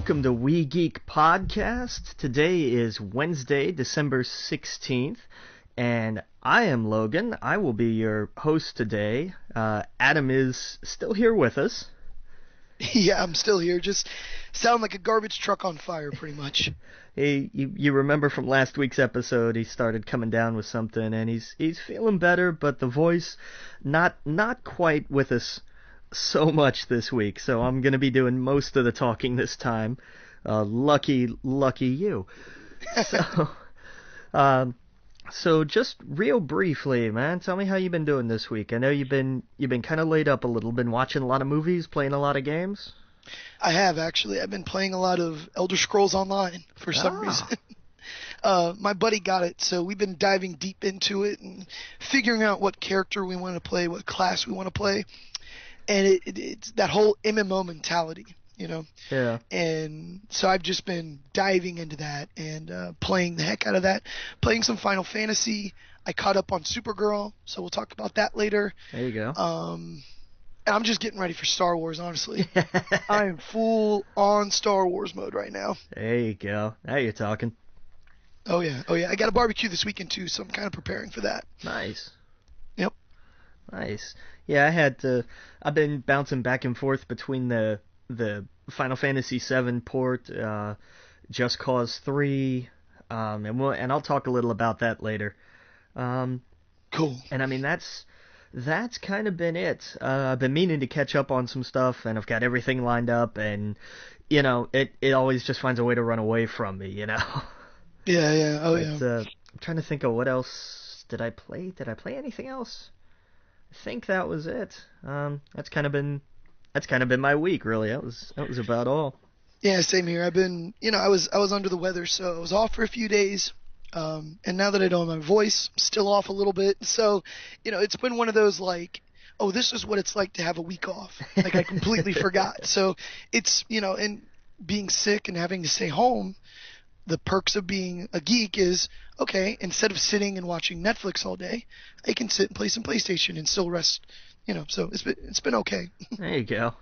Welcome to We Geek Podcast. Today is Wednesday, December 16th, and I am Logan. I will be your host today. Adam is still here with us. Yeah, I'm still here. Just sound like a garbage truck on fire, pretty much. You remember from last week's episode, he started coming down with something, and he's feeling better, but the voice not quite with us so much this week. So I'm gonna be doing most of the talking this time. Lucky you. So, so just real briefly, man, tell me how you've been doing this week. I know you've been kind of laid up a little, been watching a lot of movies, playing a lot of games. I have, actually. I've been playing a lot of Elder Scrolls Online for some reason. My buddy got it, so we've been diving deep into it and figuring out what character we want to play, what class we want to play. And it's that whole MMO mentality, you know? Yeah. And so I've just been diving into that and playing the heck out of that. Playing some Final Fantasy. I caught up on Supergirl, so we'll talk about that later. There you go. And I'm just getting ready for Star Wars, honestly. I am full on Star Wars mode right now. There you go. Now you're talking. Oh yeah. I got a barbecue this weekend too, so I'm kind of preparing for that. Nice. Yep. Nice. Yeah, I've been bouncing back and forth between the Final Fantasy VII port, Just Cause 3, and I'll talk a little about that later. Cool. And I mean that's kind of been it. I've been meaning to catch up on some stuff, and I've got everything lined up, and you know, it always just finds a way to run away from me, you know. Yeah. Oh yeah. I'm trying to think of what else did I play. Did I play anything else? I think that was it. That's kind of been my week, really. That was about all. Yeah, same here. I've been, I was under the weather, so I was off for a few days. And now that I don't have my voice, I'm still off a little bit. So, it's been one of those like, oh, this is what it's like to have a week off. Like I completely forgot. So it's, and being sick and having to stay home, the perks of being a geek is, okay, instead of sitting and watching Netflix all day, I can sit and play some PlayStation and still rest, so it's been okay. There you go.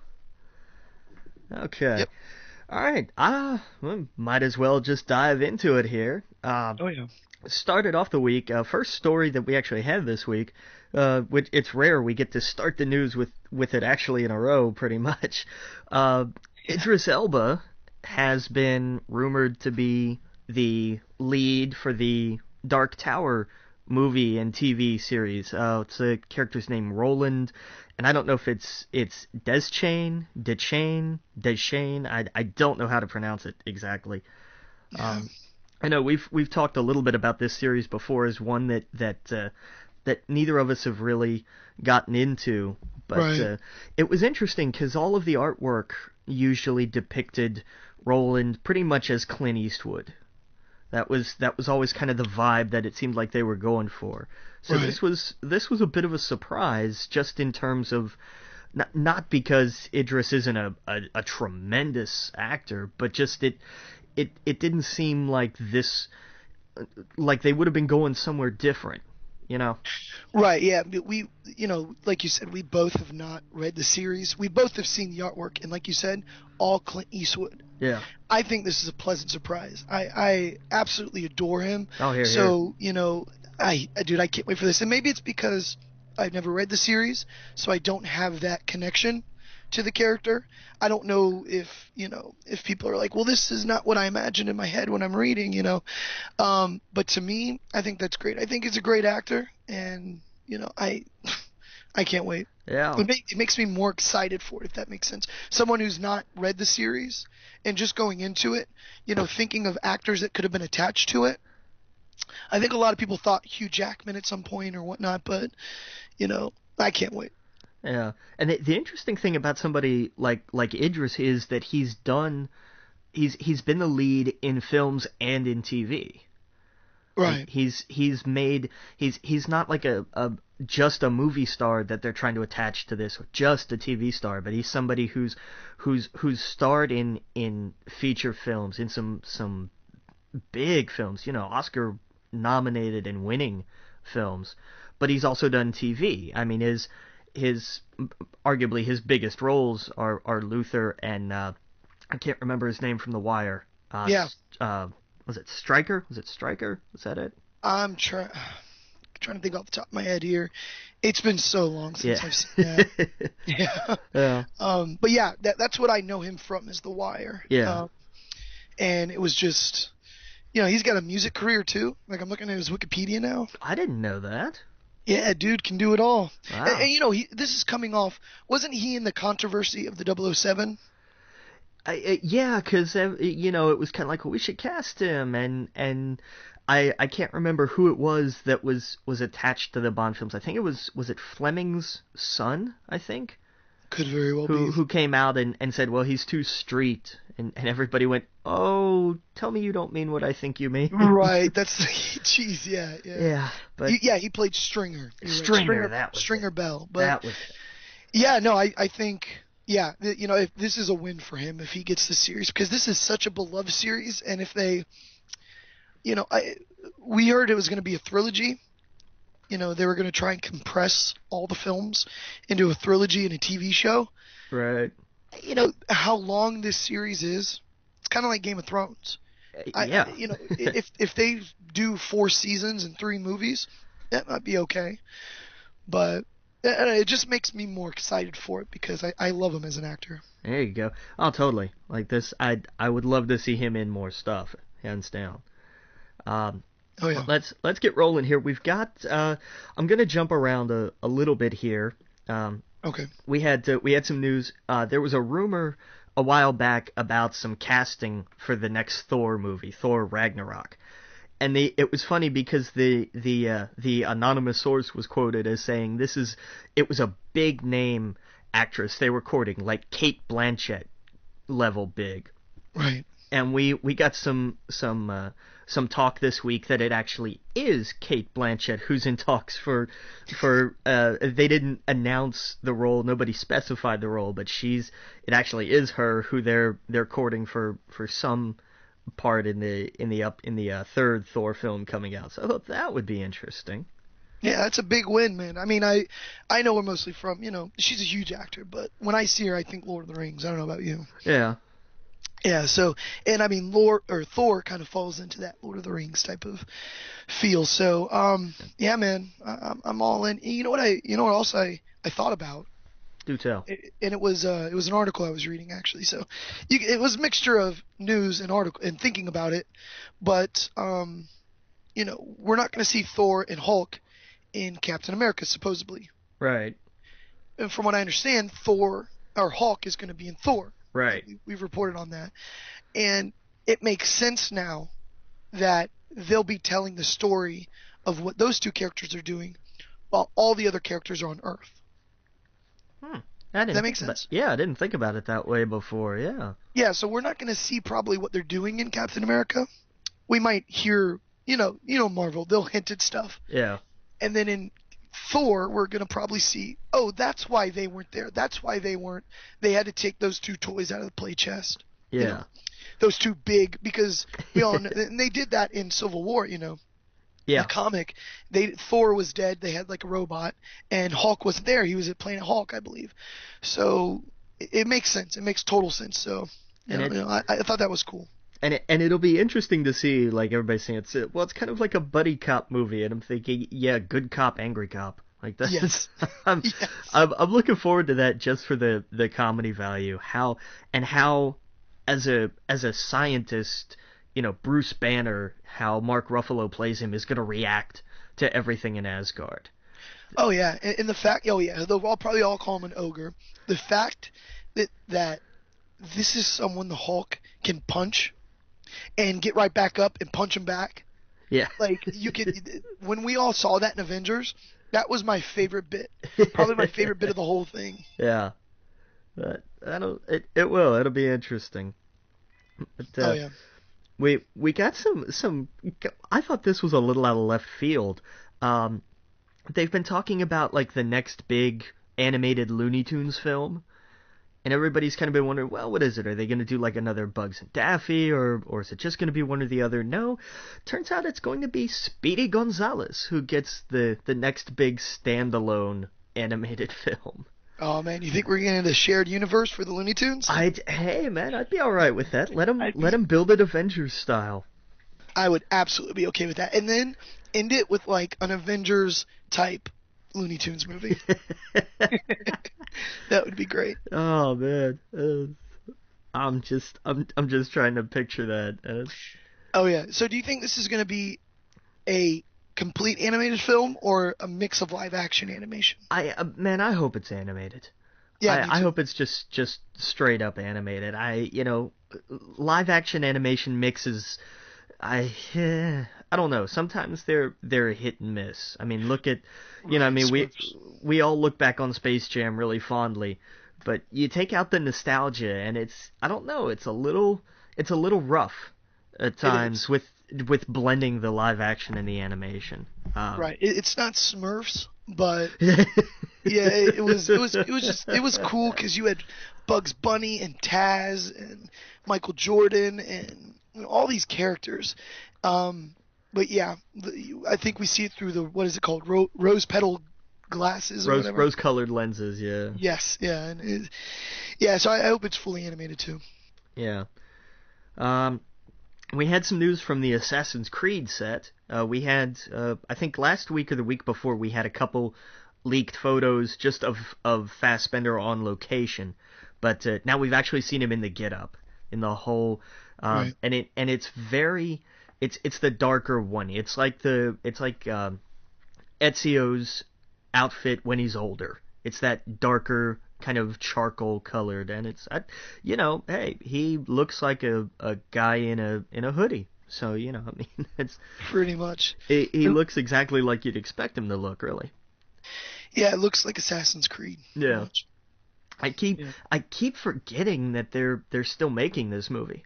Okay. Yep. All right. We might as well just dive into it here. Oh yeah. Started off the week, first story that we actually had this week, which it's rare we get to start the news with it actually in a row, pretty much. Idris Elba has been rumored to be the lead for the Dark Tower movie and TV series. It's a character's name Roland, and I don't know if it's Deschain. I don't know how to pronounce it exactly. Yeah. I know we've talked a little bit about this series before as one that neither of us have really gotten into, but Right. It was interesting because all of the artwork usually depicted Roland pretty much as Clint Eastwood. That was always kind of the vibe that it seemed like they were going for. So Right. this was a bit of a surprise, just in terms of not because Idris isn't a tremendous actor, but just it didn't seem like this, like they would have been going somewhere different, you know? Right, yeah. But we, like you said, we both have not read the series. We both have seen the artwork, and like you said, all Clint Eastwood. Yeah. I think this is a pleasant surprise. I absolutely adore him. Oh, here. So, I can't wait for this. And maybe it's because I've never read the series, so I don't have that connection to the character. I don't know if people are like, well, this is not what I imagined in my head when I'm reading, but to me, I think that's great. I think he's a great actor, and I can't wait. Yeah. It makes me more excited for it, if that makes sense. Someone who's not read the series and just going into it, thinking of actors that could have been attached to it. I think a lot of people thought Hugh Jackman at some point or whatnot, but I can't wait. Yeah, and the interesting thing about somebody like Idris is that he's been the lead in films and in TV. Right. He's not like just a movie star that they're trying to attach to this, or just a TV star, but he's somebody who's starred in feature films, in some big films, Oscar nominated and winning films, but he's also done TV. I mean, his arguably his biggest roles are Luther and I can't remember his name from The Wire. Yeah. Was it Stryker? Was it Stryker? Was that it? I'm trying to think off the top of my head here. It's been so long since Yeah. I've seen that. Yeah. Yeah. But yeah, that's what I know him from is The Wire. Yeah. And it was just, he's got a music career too. Like I'm looking at his Wikipedia now. I didn't know that. Yeah, dude can do it all. Wow. And this is coming off. Wasn't he in the controversy of the 007? Yeah, because it was kind of like, well, we should cast him, and I can't remember who it was that was attached to the Bond films. I think was it Fleming's son, I think, Could very well be. who came out and said, well, he's too street, and everybody went, oh, tell me you don't mean what I think you mean. Right. That's jeez. Yeah. Yeah, but He played Stringer. Stringer, that was Stringer it. Bell. But That was yeah, no, I think. Yeah, if this is a win for him if he gets the series, because this is such a beloved series, and if they, we heard it was going to be a trilogy. They were going to try and compress all the films into a trilogy and a TV show. right. How long this series is, it's kind of like Game of Thrones. Yeah. If they do 4 seasons and 3 movies, that might be okay. But it just makes me more excited for it because I love him as an actor. There you go. Oh, totally. Like this, I would love to see him in more stuff, hands down. Oh yeah. Let's get rolling here. We've got. I'm gonna jump around a little bit here. Okay. We had some news. There was a rumor a while back about some casting for the next Thor movie, Thor Ragnarok. And it was funny because the anonymous source was quoted as saying it was a big name actress they were courting, like Kate Blanchett level big. Right. And we got some talk this week that it actually is Kate Blanchett who's in talks for they didn't announce the role, nobody specified the role, but it actually is her who they're courting for some part in the third Thor film coming out. So I thought that would be interesting. Yeah, that's a big win, man. I mean, I know her mostly from, she's a huge actor, but when I see her, I think Lord of the Rings. I don't know about you. Yeah. Yeah, so, and I mean, Thor kind of falls into that Lord of the Rings type of feel. So, yeah, man, I'm all in. You know what else I thought about? Do tell. And it was an article I was reading actually. So, it was a mixture of news and article and thinking about it, but we're not going to see Thor and Hulk in Captain America supposedly. Right. And from what I understand, Hulk is going to be in Thor. Right. We've reported on that. And it makes sense now that they'll be telling the story of what those two characters are doing while all the other characters are on Earth. Does that make sense? Yeah, I didn't think about it that way before, yeah. Yeah, so we're not going to see probably what they're doing in Captain America. We might hear, Marvel, they'll hint at stuff. Yeah. And then in Thor, we're going to probably see, oh, that's why they weren't there. That's why they had to take those 2 toys out of the play chest. Yeah. Those 2 big, because we all know, and they did that in Civil War, Yeah. The comic. Thor was dead, they had like a robot, and Hulk wasn't there. He was at Planet Hulk, I believe. So it makes sense. It makes total sense. So, I thought that was cool. And it'll be interesting to see, like everybody's saying, it's kind of like a buddy cop movie, and I'm thinking, yeah, good cop, angry cop, like that. Yes. I'm looking forward to that just for the comedy value, how as a scientist, Bruce Banner, how Mark Ruffalo plays him is going to react to everything in Asgard. Oh yeah, and the fact, they'll probably all call him an ogre. The fact that this is someone the Hulk can punch and get right back up and punch him back. Yeah. Like when we all saw that in Avengers, that was my favorite bit. Probably my favorite bit of the whole thing. Yeah. But it'll be interesting. But, oh yeah. We got some. I thought this was a little out of left field. They've been talking about like the next big animated Looney Tunes film. And everybody's kind of been wondering, well, what is it? Are they going to do like another Bugs and Daffy, or is it just going to be one or the other? No, turns out it's going to be Speedy Gonzales who gets the next big standalone animated film. Oh man, you think we're getting a shared universe for the Looney Tunes? Hey man, I'd be all right with that. Let him I'd let be, him build it Avengers style. I would absolutely be okay with that. And then end it with like an Avengers type Looney Tunes movie. That would be great. Oh man, I'm just trying to picture that. Oh yeah. So do you think this is going to be a complete animated film or a mix of live action animation? Man, I hope it's animated. Yeah, me I too. hope it's just straight up animated. Live action animation mixes. I don't know. Sometimes they're a hit and miss. I mean, look at, I Right, mean, Smurfs. we all look back on Space Jam really fondly, but you take out the nostalgia and I don't know, it's a little rough at It times is. with blending the live action and the animation. Right. It's not Smurfs, but yeah, it was cool because you had Bugs Bunny and Taz and Michael Jordan and all these characters. But yeah, I think we see it through the what is it called, rose petal glasses or whatever. Rose colored lenses, yeah. Yes, yeah, yeah. So I hope it's fully animated too. Yeah. Um, we had some news from the Assassin's Creed set. We had, I think last week or the week before, we had a couple leaked photos just of Fassbender on location, but now we've actually seen him in the getup, in the whole, Right. and it's very, it's the darker one. It's like Ezio's outfit when he's older. It's that darker kind of charcoal colored, and hey, he looks like a guy in a hoodie. So I mean, Pretty much. he looks exactly like you'd expect him to look, really. Yeah, it looks like Assassin's Creed. Pretty Yeah, much. I keep Yeah. I keep forgetting that they're still making this movie.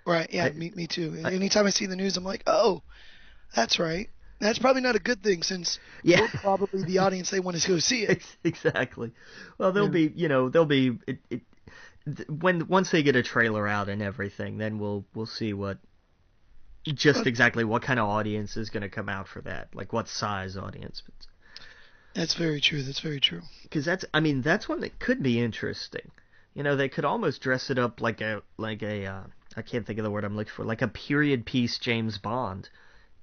Right. Yeah. I, Me too. I, Anytime I see the news, I'm like, oh, that's right. That's probably not a good thing since yeah, we're probably the audience they want to go see it. exactly. Well, Yeah. there'll be when once they get a trailer out and everything, then we'll see just But exactly what kind of audience is going to come out for that, like what size audience. that's very true. That's very true. Because I mean, that's one that could be interesting. They could almost dress it up like a I can't think of the word I'm looking for, like a period piece James Bond,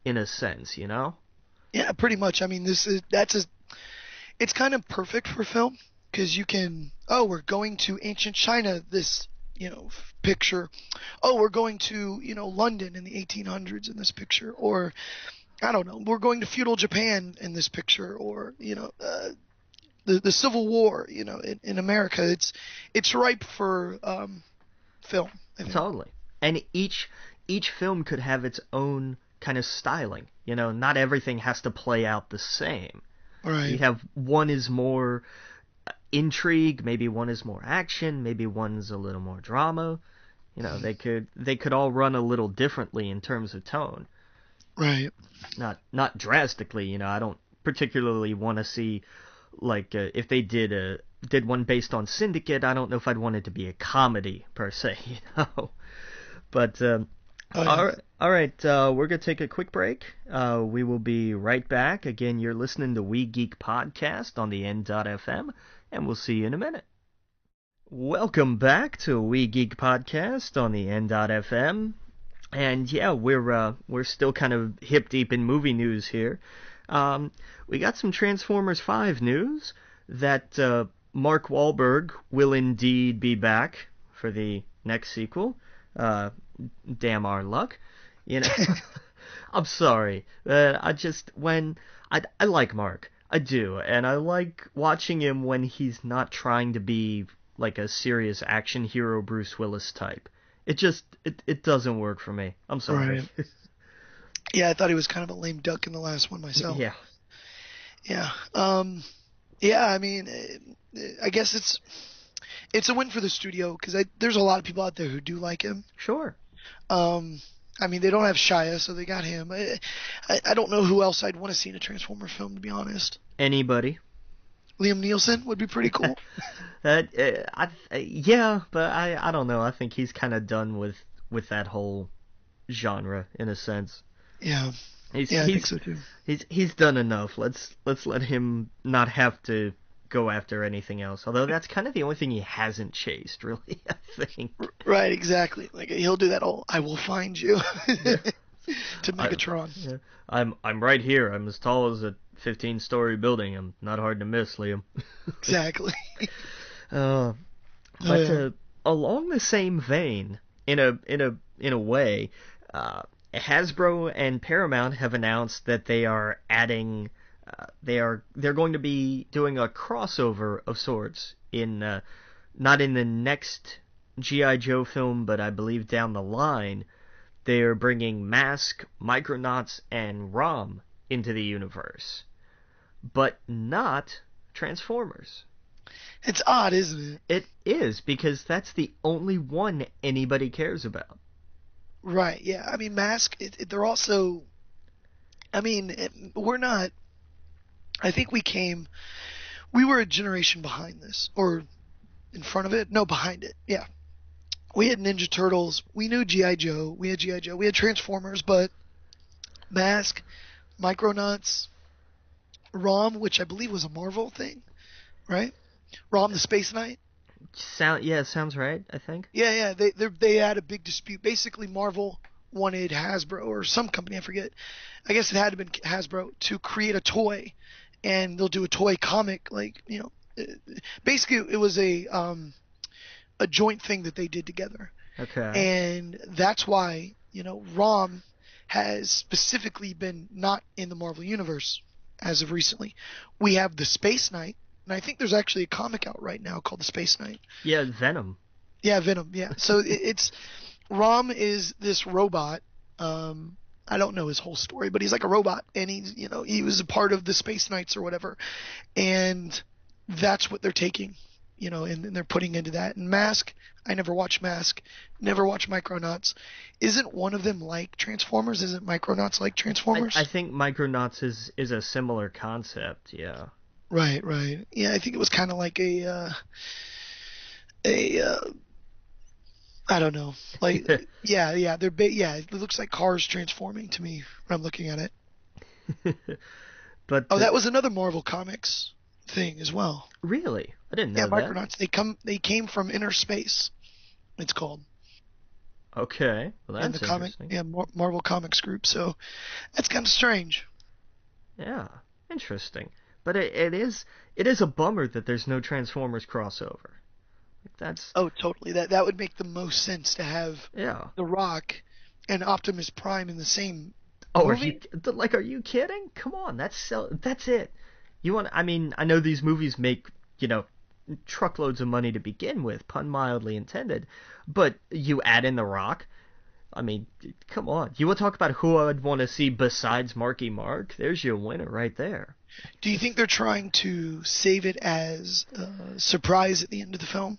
in a sense. Yeah, pretty much. I mean, it's kind of perfect for film because you can, oh, we're going to ancient China this, picture. Oh, we're going to, London in the 1800s in this picture, or I don't know, we're going to feudal Japan in this picture, or the Civil War, in America. It's ripe for film, I think. Totally. And each film could have its own kind of styling. Not everything has to play out the same. You Right. have one is more intrigue, maybe one is more action, maybe one's a little more drama. They could all run a little differently in terms of tone. Right. Not drastically. I don't particularly want to see like if they did one based on Syndicate. I don't know if I'd want it to be a comedy per se. But Oh yeah. all right. We're gonna take a quick break. We will be right back. Again, you're listening to We Geek Podcast on the N.FM, and we'll see you in a minute. Welcome back to We Geek Podcast on the N.FM. And yeah, we're still kind of hip deep in movie news here. We got some Transformers 5 news that Mark Wahlberg will indeed be back for the next sequel. Damn our luck, you know. I'm sorry. I like Mark, I do, and I like watching him when he's not trying to be like a serious action hero Bruce Willis type. It doesn't work for me. I'm sorry. Right. Yeah, I thought he was kind of a lame duck in the last one myself. Yeah, Yeah. Yeah, I mean, I guess it's a win for the studio because there's a lot of people out there who do like him. sure. I mean, they don't have Shia, so they got him. I don't know who else I'd want to see in a Transformer film, to be honest. Anybody? Liam Neeson would be pretty cool. Yeah, but I don't know. I think he's kind of done with that whole genre in a sense. Yeah. He's Yeah, I think he's so too. he's done enough. Let's let him not have to go after anything else. Although that's kind of the only thing he hasn't chased, really, I think. Right, exactly. Like he'll do that whole "I will find you" Yeah. to Megatron. Yeah. I'm right here. I'm as tall as a 15-story building. I'm not hard to miss, Liam. Exactly. Uh, Oh but yeah. along the same vein, in a way, Hasbro and Paramount have announced that they are adding. They're going to be doing a crossover of sorts in not in the next GI Joe film, but I believe down the line they're bringing Mask, Micronauts, and Rom into the universe, but not Transformers. It's odd, isn't it? It is, because that's the only one anybody cares about. Right. Yeah. I mean, Mask. They're also. I mean, we're not. I think we were a generation behind this, or in front of it. No, behind it. Yeah. We had Ninja Turtles. We knew G.I. Joe. We had G.I. Joe. We had Transformers, but Mask, Micronauts, ROM, which I believe was a Marvel thing, right? ROM the Space Knight. Sounds right, I think. Yeah. They had a big dispute. Basically, Marvel wanted Hasbro or some company, I forget. I guess it had to been Hasbro to create a toy, and they'll do a toy comic, like basically it was a joint thing that they did together. Okay. And that's why, ROM has specifically been not in the Marvel Universe as of recently. We have the Space Knight, and I think there's actually a comic out right now called the Space Knight. Yeah, Venom. Yeah, Venom, yeah. So it's ROM is this robot. I don't know his whole story, but he's like a robot, and he was a part of the Space Knights or whatever. And that's what they're taking, and they're putting into that. And Mask, I never watched Mask, never watched Micronauts. Isn't one of them like Transformers? Isn't Micronauts like Transformers? I think Micronauts is a similar concept, yeah. Right. Yeah, I think it was kind of like I don't know. Like, yeah, it looks like cars transforming to me when I'm looking at it. But that was another Marvel Comics thing as well. Really? I didn't know Yeah, that. Micronauts. They came from inner space. It's called. Okay, well that's in the comic, interesting. Marvel Comics group. So that's kind of strange. Yeah, interesting. But it is a bummer that there's no Transformers crossover. That's Oh, totally. That would make the most sense to have yeah. The Rock and Optimus Prime in the same Oh, movie. are you kidding? Come on, that's it. I mean, I know these movies make, truckloads of money to begin with, pun mildly intended, but you add in The Rock. I mean, come on. You want to talk about who I'd want to see besides Marky Mark? There's your winner right there. Do you think they're trying to save it as a surprise at the end of the film?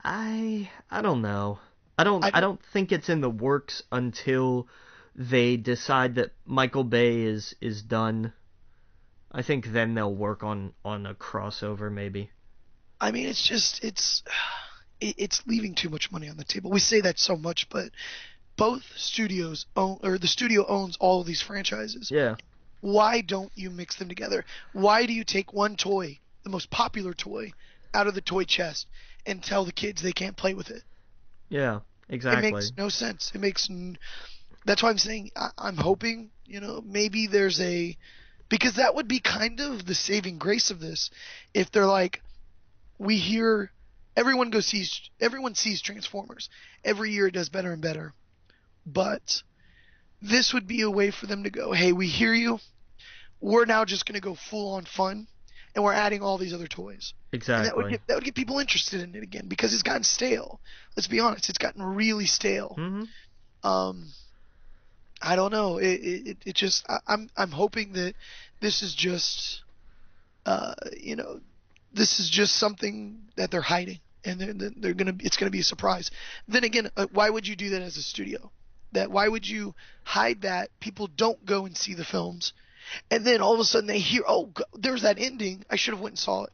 I don't know. I don't think it's in the works until they decide that Michael Bay is done. I think then they'll work on a crossover maybe. I mean, it's leaving too much money on the table. We say that so much, but both studios own, or the studio owns all of these franchises. Yeah. Why don't you mix them together? Why do you take one toy, the most popular toy, out of the toy chest and tell the kids they can't play with it? Yeah, exactly. It makes no sense. That's why I'm saying I'm hoping, maybe there's because that would be kind of the saving grace of this. If they're like, everyone sees Transformers. Every year it does better and better. But this would be a way for them to go, hey, we hear you. We're now just going to go full on fun, and we're adding all these other toys. Exactly. And that would get people interested in it again, because it's gotten stale. Let's be honest, it's gotten really stale. Mm-hmm. I don't know. It just I'm hoping that this is just this is just something that they're hiding, and it's gonna be a surprise. Then again, why would you do that as a studio? Why would you hide that? People don't go and see the films, and then all of a sudden they hear, oh, there's that ending. I should have went and saw it.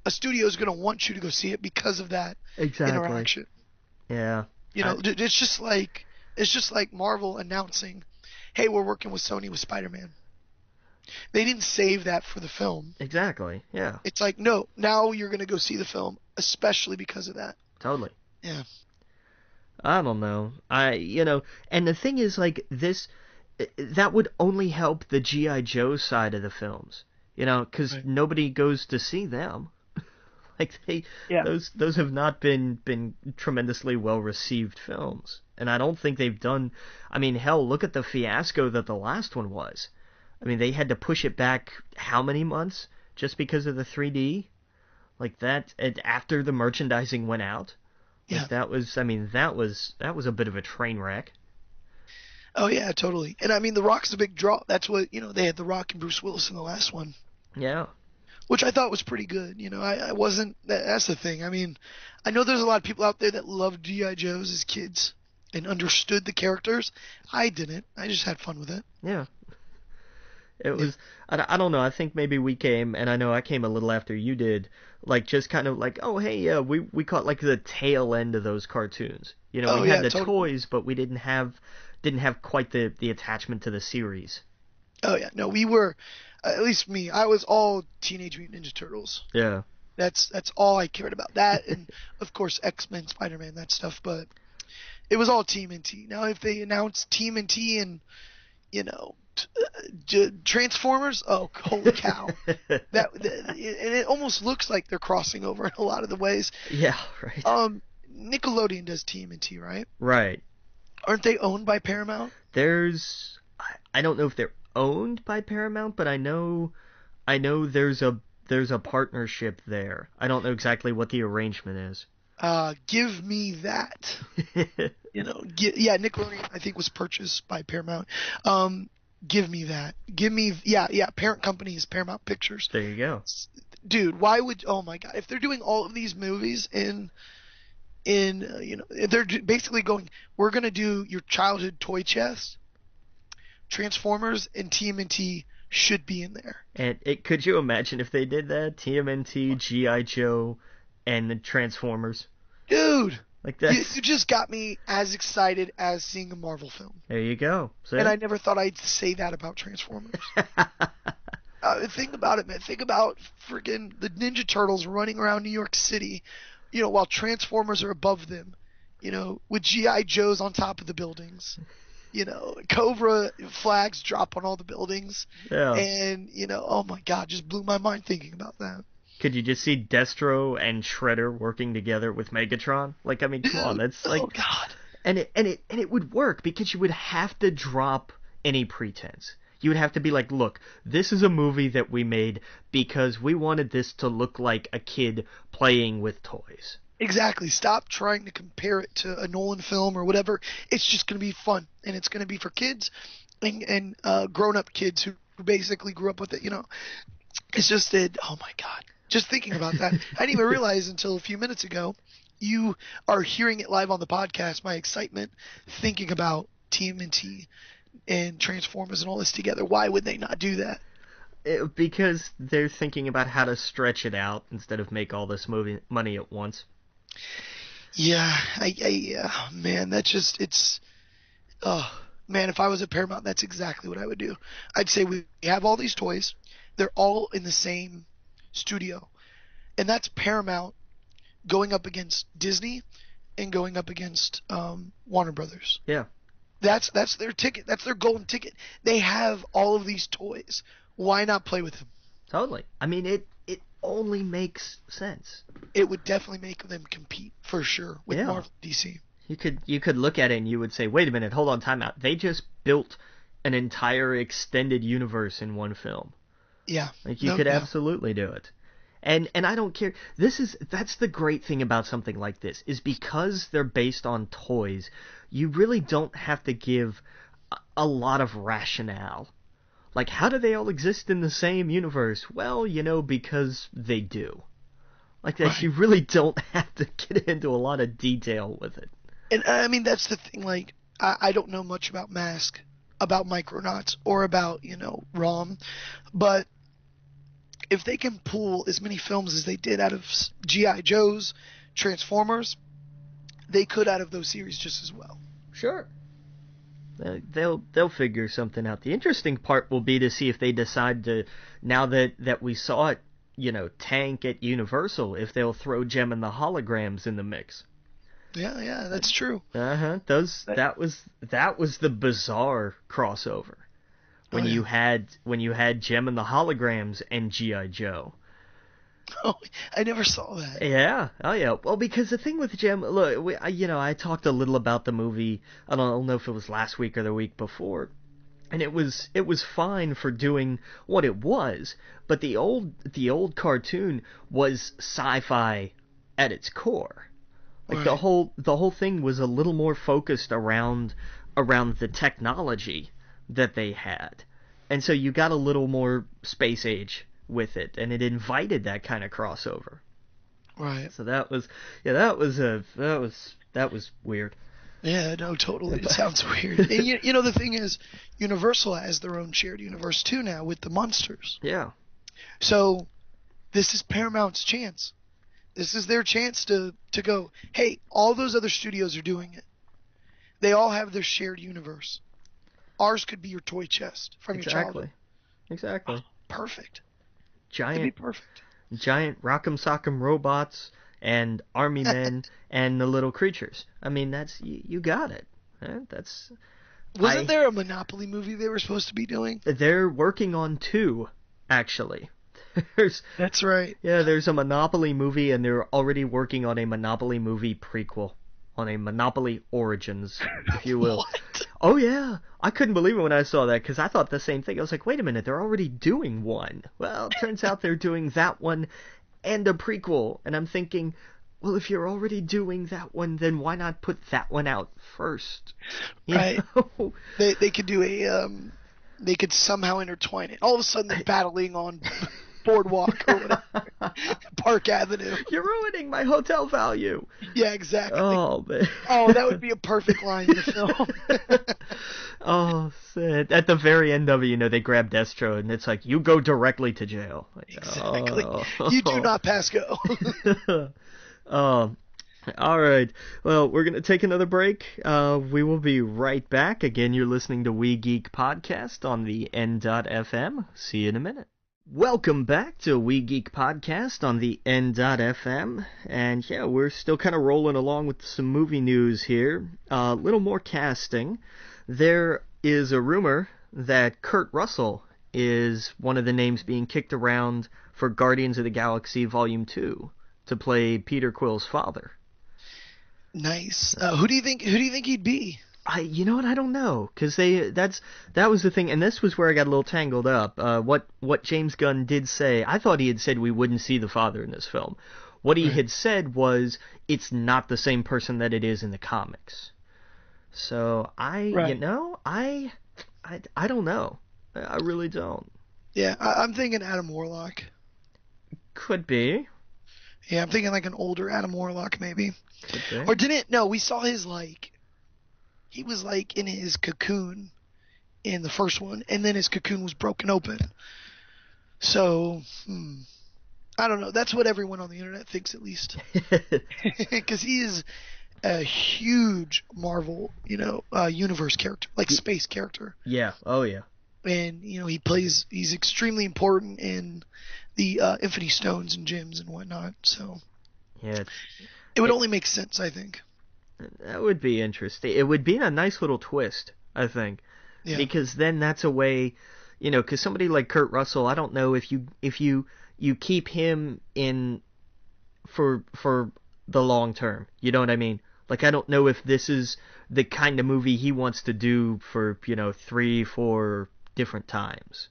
A studio is gonna want you to go see it because of that interaction. Yeah. It's just like Marvel announcing, hey, we're working with Sony with Spider-Man. They didn't save that for the film. Exactly. Yeah. It's like, no, now you're going to go see the film, especially because of that. Totally. Yeah. I don't know. And the thing is, like, that would only help the G.I. Joe side of the films, because Right. nobody goes to see them. Like, Yeah. those have not been tremendously well received films. And I don't think they've done, I mean, hell, look at the fiasco that the last one was. I mean, they had to push it back how many months just because of the 3D? Like that, and after the merchandising went out? Yeah. Like that was a bit of a train wreck. Oh yeah, totally. And I mean, The Rock's a big draw. That's what, they had The Rock and Bruce Willis in the last one, Yeah. which I thought was pretty good. I wasn't, that's the thing. I mean, I know there's a lot of people out there that loved G.I. Joes as kids and understood the characters. I didn't. I just had fun with it. Yeah. It was, I don't know, I think maybe we came, and I know I came a little after you did, like, just kind of like, oh, hey, yeah, we caught, like, the tail end of those cartoons. Oh We yeah, had the totally. toys, but we didn't have quite the attachment to the series. Oh yeah, no, we were, at least me. I was all Teenage Mutant Ninja Turtles. Yeah. That's all I cared about. That and of course X-Men, Spider-Man, that stuff. But it was all TMNT. Now if they announce TMNT and Transformers, oh holy cow! And it almost looks like they're crossing over in a lot of the ways. Yeah, right. Nickelodeon does TMNT, right? Right. Aren't they owned by Paramount? I don't know if they're owned by Paramount, but I know there's a partnership there. I don't know exactly what the arrangement is. Give me that. Yeah, Nickelodeon I think was purchased by Paramount. Give me that. Give me, yeah. Parent company is Paramount Pictures. There you go. Dude, why would? Oh my God, if they're doing all of these movies they're basically going, we're gonna do your childhood toy chest, Transformers, and TMNT should be in there. And could you imagine if they did that? TMNT, G.I. Joe, and the Transformers. Dude, Like you that's just got me as excited as seeing a Marvel film. there you go. See? And I never thought I'd say that about Transformers. Think about it, man. Think about freaking the Ninja Turtles running around New York City, while Transformers are above them, with G.I. Joes on top of the buildings. Cobra flags drop on all the buildings. Yeah. And, oh my God, just blew my mind thinking about that. Could you just see Destro and Shredder working together with Megatron? Like, I mean, come on, that's like, oh God. and it would work because you would have to drop any pretense. You would have to be like, look, this is a movie that we made because we wanted this to look like a kid playing with toys. Exactly. Stop trying to compare it to a Nolan film or whatever. It's just going to be fun, and it's going to be for kids and grown-up kids who basically grew up with it. It's just that. Oh my God. Just thinking about that, I didn't even realize until a few minutes ago. You are hearing it live on the podcast. My excitement thinking about TMNT and Transformers and all this together. Why would they not do that? Because they're thinking about how to stretch it out instead of make all this money at once. Yeah, man, man, if I was at Paramount, that's exactly what I would do. I'd say we have all these toys. They're all in the same studio. And that's Paramount going up against Disney and going up against Warner Brothers. Yeah. That's their ticket. That's their golden ticket. They have all of these toys. Why not play with them? Totally. I mean, it only makes sense. It would definitely make them compete for sure with Marvel DC. You could look at it and you would say, wait a minute, hold on, time out. They just built an entire extended universe in one film. Yeah. Like you could absolutely do it. And I don't care. That's the great thing about something like this, is because they're based on toys, you really don't have to give a lot of rationale. Like, how do they all exist in the same universe? Well, because they do. Like that, right. You really don't have to get into a lot of detail with it. And I mean, that's the thing. Like, I don't know much about Mask, about Micronauts, or about ROM, but if they can pull as many films as they did out of G.I. Joe's, Transformers, they could out of those series just as well. Sure. They'll figure something out. The interesting part will be to see if they decide to, now that we saw it, tank at Universal, if they'll throw Gem and the Holograms in the mix. Yeah, that's true. That was the bizarre crossover when you had Gem and the Holograms and G.I. Joe. Oh, I never saw that. Yeah. Oh, yeah. Well, because the thing with Gem, look, I talked a little about the movie. I don't know if it was last week or the week before, and it was fine for doing what it was. But the old cartoon was sci-fi at its core. Like the whole thing was a little more focused around the technology that they had, and so you got a little more space age with it, and it invited that kind of crossover. Right. So that was weird. Yeah, no, totally. It sounds weird. And the thing is, Universal has their own shared universe too now with the monsters. Yeah. So this is Paramount's chance. This is their chance to go, hey, all those other studios are doing it. They all have their shared universe. Ours could be your toy chest from your childhood. Exactly. Oh, perfect. Giant, it'd be perfect. Giant Rock'em Sock'em robots and army men and the little creatures. I mean, you got it. Wasn't there a Monopoly movie they were supposed to be doing? They're working on 2, actually. That's right. Yeah, there's a Monopoly movie, and they're already working on a Monopoly movie prequel, on a Monopoly Origins, if you will. What? Oh, yeah. I couldn't believe it when I saw that, because I thought the same thing. I was like, wait a minute, they're already doing one. Well, it turns out they're doing that one and a prequel. And I'm thinking, well, if you're already doing that one, then why not put that one out first? Right. They could do they could somehow intertwine it. All of a sudden they're battling on Boardwalk or whatever. Park Avenue. You're ruining my hotel value. Yeah, exactly. Oh, man. Oh, that would be a perfect line in the film. Oh, sad. At the very end of it, they grab Destro, and it's like, you go directly to jail. Like, exactly. Oh. You do not pass go. All right. Well, we're going to take another break. We will be right back. Again, you're listening to We Geek Podcast on the N.FM. See you in a minute. Welcome back to We Geek Podcast on the N.FM. And yeah, we're still kind of rolling along with some movie news here. A little more casting. There is a rumor that Kurt Russell is one of the names being kicked around for Guardians of the Galaxy Volume 2 to play Peter Quill's father. Nice. Who do you think he'd be? You know what? I don't know, because that was the thing, and this was where I got a little tangled up. What James Gunn did say, I thought he had said we wouldn't see the father in this film. What he had said was it's not the same person that it is in the comics. So I don't know. I really don't. Yeah, I'm thinking Adam Warlock. Could be. Yeah, I'm thinking like an older Adam Warlock maybe. Could be. Or didn't? No, we saw his he was in his cocoon in the first one, and then his cocoon was broken open. So, I don't know. That's what everyone on the internet thinks, at least. Because he is a huge Marvel, universe character, like space character. Yeah. Oh, yeah. And, he's extremely important in the Infinity Stones and gems and whatnot. So, yeah. It would only make sense, I think. That would be interesting. It would be a nice little twist, I think. Yeah. Because then that's a way, because somebody like Kurt Russell, I don't know if you keep him in for the long term. You know what I mean? Like, I don't know if this is the kind of movie he wants to do for, 3-4 different times.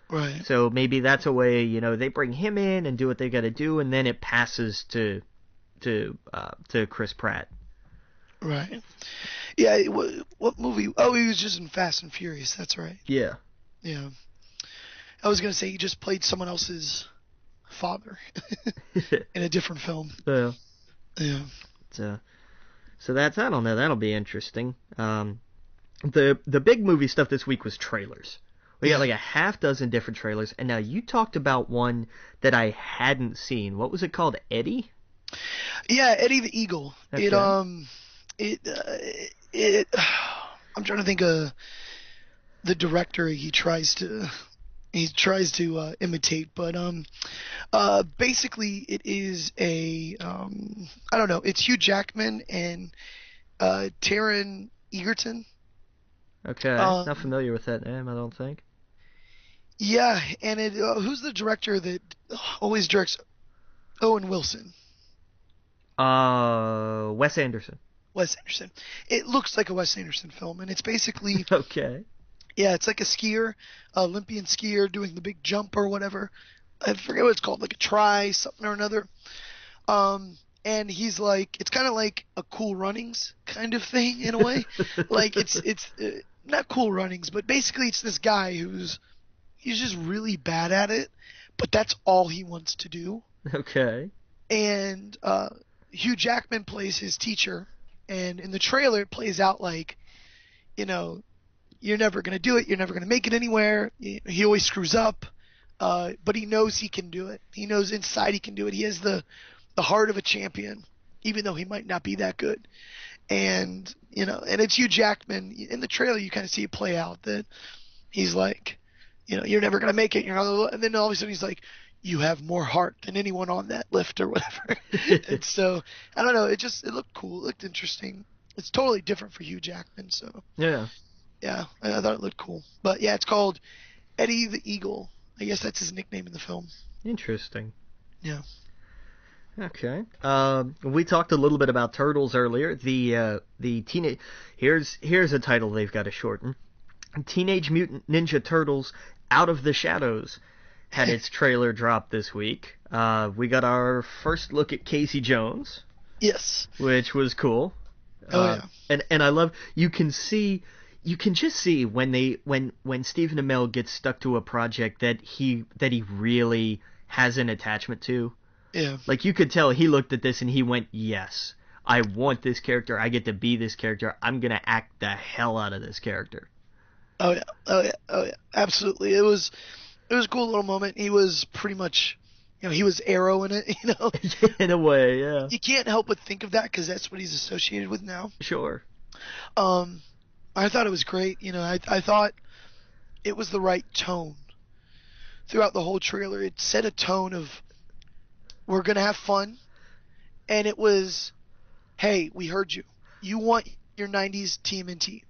Right. So maybe that's a way, they bring him in and do what they got to do, and then it passes to Chris Pratt. Right. Yeah, what movie? Oh, he was just in Fast and Furious, that's right. Yeah. Yeah. I was going to say he just played someone else's father in a different film. Yeah. Yeah. So that's, I don't know, that'll be interesting. The big movie stuff this week was trailers. We got like a half dozen different trailers, and now you talked about one that I hadn't seen. What was it called? Eddie? Yeah, Eddie the Eagle. Okay. I'm I'm trying to think of the director he tries to imitate, but basically it is a I don't know, it's Hugh Jackman and Taron Egerton. Okay, not Um, familiar with that name, I don't think. yeah, and who's the director that always directs Owen Wilson? Wes Anderson. Wes Anderson. It looks like a Wes Anderson film, and it's basically, Okay. yeah, it's like a skier, Olympian skier doing the big jump or whatever. I forget what it's called, like a try something or another. And he's like, it's kind of like a Cool Runnings kind of thing in a way. Like it's not Cool Runnings, but basically it's this guy he's just really bad at it, but that's all he wants to do. Okay. And Hugh Jackman plays his teacher, and in the trailer it plays out like, you know, you're never gonna do it, you're never gonna make it anywhere. He always screws up, but he knows he can do it. He knows inside he can do it. He has the heart of a champion, even though he might not be that good. And and it's Hugh Jackman. In the trailer, you kind of see it play out that he's like, you're never gonna make it. And then all of a sudden he's like, you have more heart than anyone on that lift or whatever. And so I don't know. It looked cool. It looked interesting. It's totally different for Hugh Jackman. So Yeah. yeah, I thought it looked cool. But yeah, it's called Eddie the Eagle. I guess that's his nickname in the film. Interesting. Yeah. Okay. We talked a little bit about Turtles earlier. The teenage here's a title they've got to shorten. Teenage Mutant Ninja Turtles Out of the Shadows had its trailer drop this week. We got our first look at Casey Jones, Yes. which was cool. Oh yeah. And I love you can just see when Stephen Amell gets stuck to a project that he really has an attachment to. Yeah. Like you could tell he looked at this and he went, "Yes, I want this character. I get to be this character. I'm gonna act the hell out of this character." Oh yeah. Oh yeah. Oh yeah. Absolutely. It was a cool little moment. He was pretty much, he was Arrow in it. In a way, yeah. You can't help but think of that because that's what he's associated with now. Sure. Um, I thought it was great. I thought it was the right tone throughout the whole trailer. It set a tone of we're gonna have fun, and it was, hey, we heard you. You want your '90s TMNT,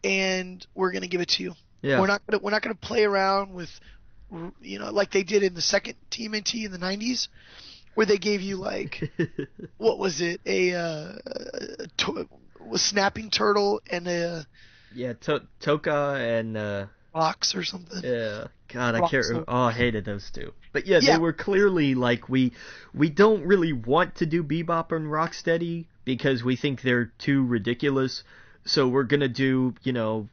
and we're gonna give it to you. Yeah. We're not gonna play around with, like they did in the second TMNT in the '90s, where they gave you like, what was it, a snapping turtle and a Yeah, Toka and box or something. yeah. God, I Rock can't Song. remember. Oh, I hated those two. But yeah, Yeah. they were clearly like we don't really want to do Bebop and Rocksteady because we think they're too ridiculous. So we're gonna do,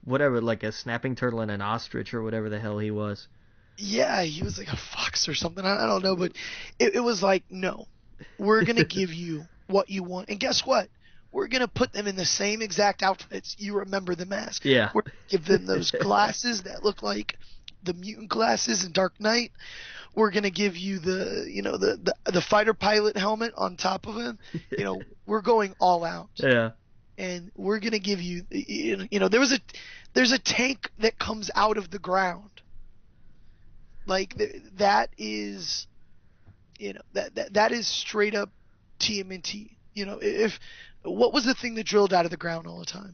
whatever, like a snapping turtle and an ostrich or whatever the hell he was. Yeah, he was like a fox or something. I don't know, but it was like, no, we're gonna give you what you want, and guess what? We're gonna put them in the same exact outfits you remember them as. Yeah. We're gonna give them those glasses that look like the mutant glasses in Dark Knight. We're gonna give you the fighter pilot helmet on top of him. We're going all out. Yeah. And we're gonna give you, there's a tank that comes out of the ground, like that is, that is straight up TMNT. If what was the thing that drilled out of the ground all the time?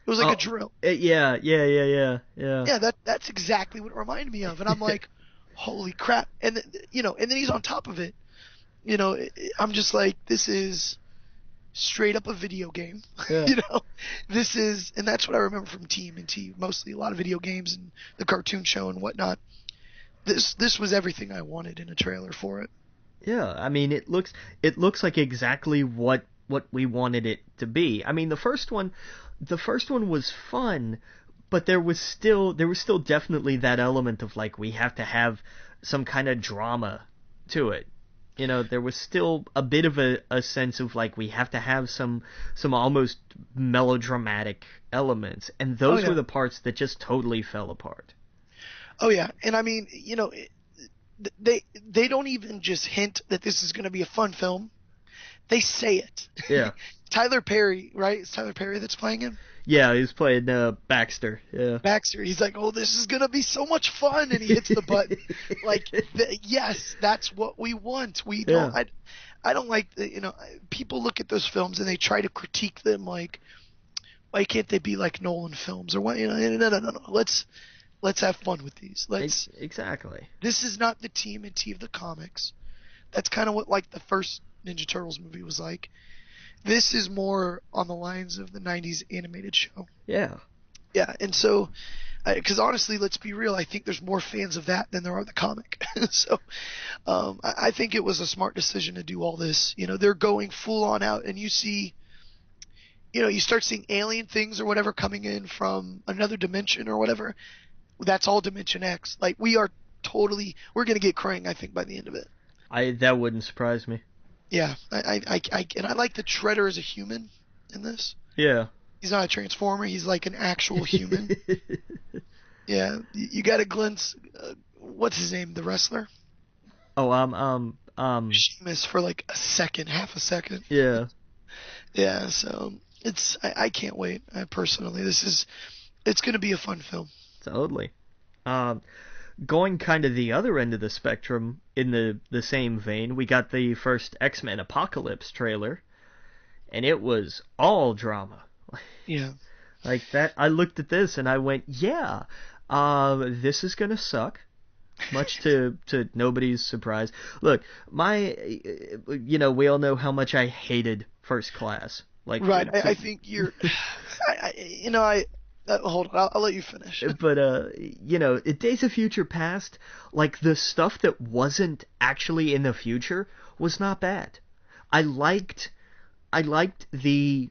It was like a drill. Yeah. Yeah, that's exactly what it reminded me of, and I'm like, holy crap! And and then he's on top of it. I'm just like, this is straight up a video game. Yeah. This is, and that's what I remember from TMNT, mostly a lot of video games and the cartoon show and whatnot. This was everything I wanted in a trailer for it. Yeah, I mean it looks like exactly what we wanted it to be. I mean the first one was fun, but there was still definitely that element of like we have to have some kind of drama to it. There was still a bit of a sense of like we have to have some almost melodramatic elements, and those were the parts that just totally fell apart. Oh yeah, and I mean, they don't even just hint that this is going to be a fun film. They say it. Yeah. Tyler Perry, right? It's Tyler Perry that's playing him. Yeah, he's playing Baxter. Yeah. Baxter. He's like, oh, this is gonna be so much fun, and he hits the button. Like, yes, that's what we want. We don't. Yeah. I don't like people look at those films and they try to critique them like, why can't they be like Nolan films or what? No. Let's have fun with these. Exactly. This is not the TMNT of the comics. That's kind of what like the first Ninja Turtles movie was like. This is more on the lines of the 90s animated show. Yeah. Yeah, and so, because honestly, let's be real, I think there's more fans of that than there are the comic. So, I think it was a smart decision to do all this. They're going full on out, and you see, you start seeing alien things or whatever coming in from another dimension or whatever. That's all Dimension X. Like, we're going to get Krang, I think, by the end of it. That wouldn't surprise me. Yeah, and I like the Shredder as a human in this. Yeah. He's not a transformer. He's like an actual human. Yeah, you got a glimpse. What's his name? The wrestler? Oh, Sheamus for like half a second. Yeah. Yeah. So I can't wait. Personally, it's going to be a fun film. Totally. Going kind of the other end of the spectrum in the same vein, we got the first X-Men Apocalypse trailer, and it was all drama. Yeah. Like that, I looked at this and I went, yeah, this is gonna suck. Much to nobody's surprise. Look, we all know how much I hated First Class. Like, right. I think you're, hold on, I'll let you finish. But Days of Future Past, like the stuff that wasn't actually in the future was not bad. I liked the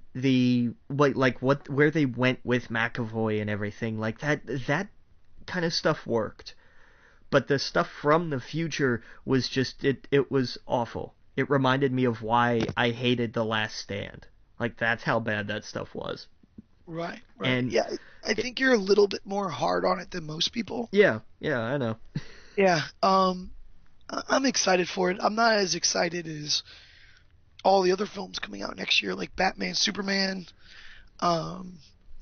where they went with McAvoy and everything like that kind of stuff worked. But the stuff from the future was just it was awful. It reminded me of why I hated The Last Stand. Like, that's how bad that stuff was. Right. And yeah, I think you're a little bit more hard on it than most people. Yeah, I know. Yeah. I'm excited for it. I'm not as excited as all the other films coming out next year, like Batman, Superman, the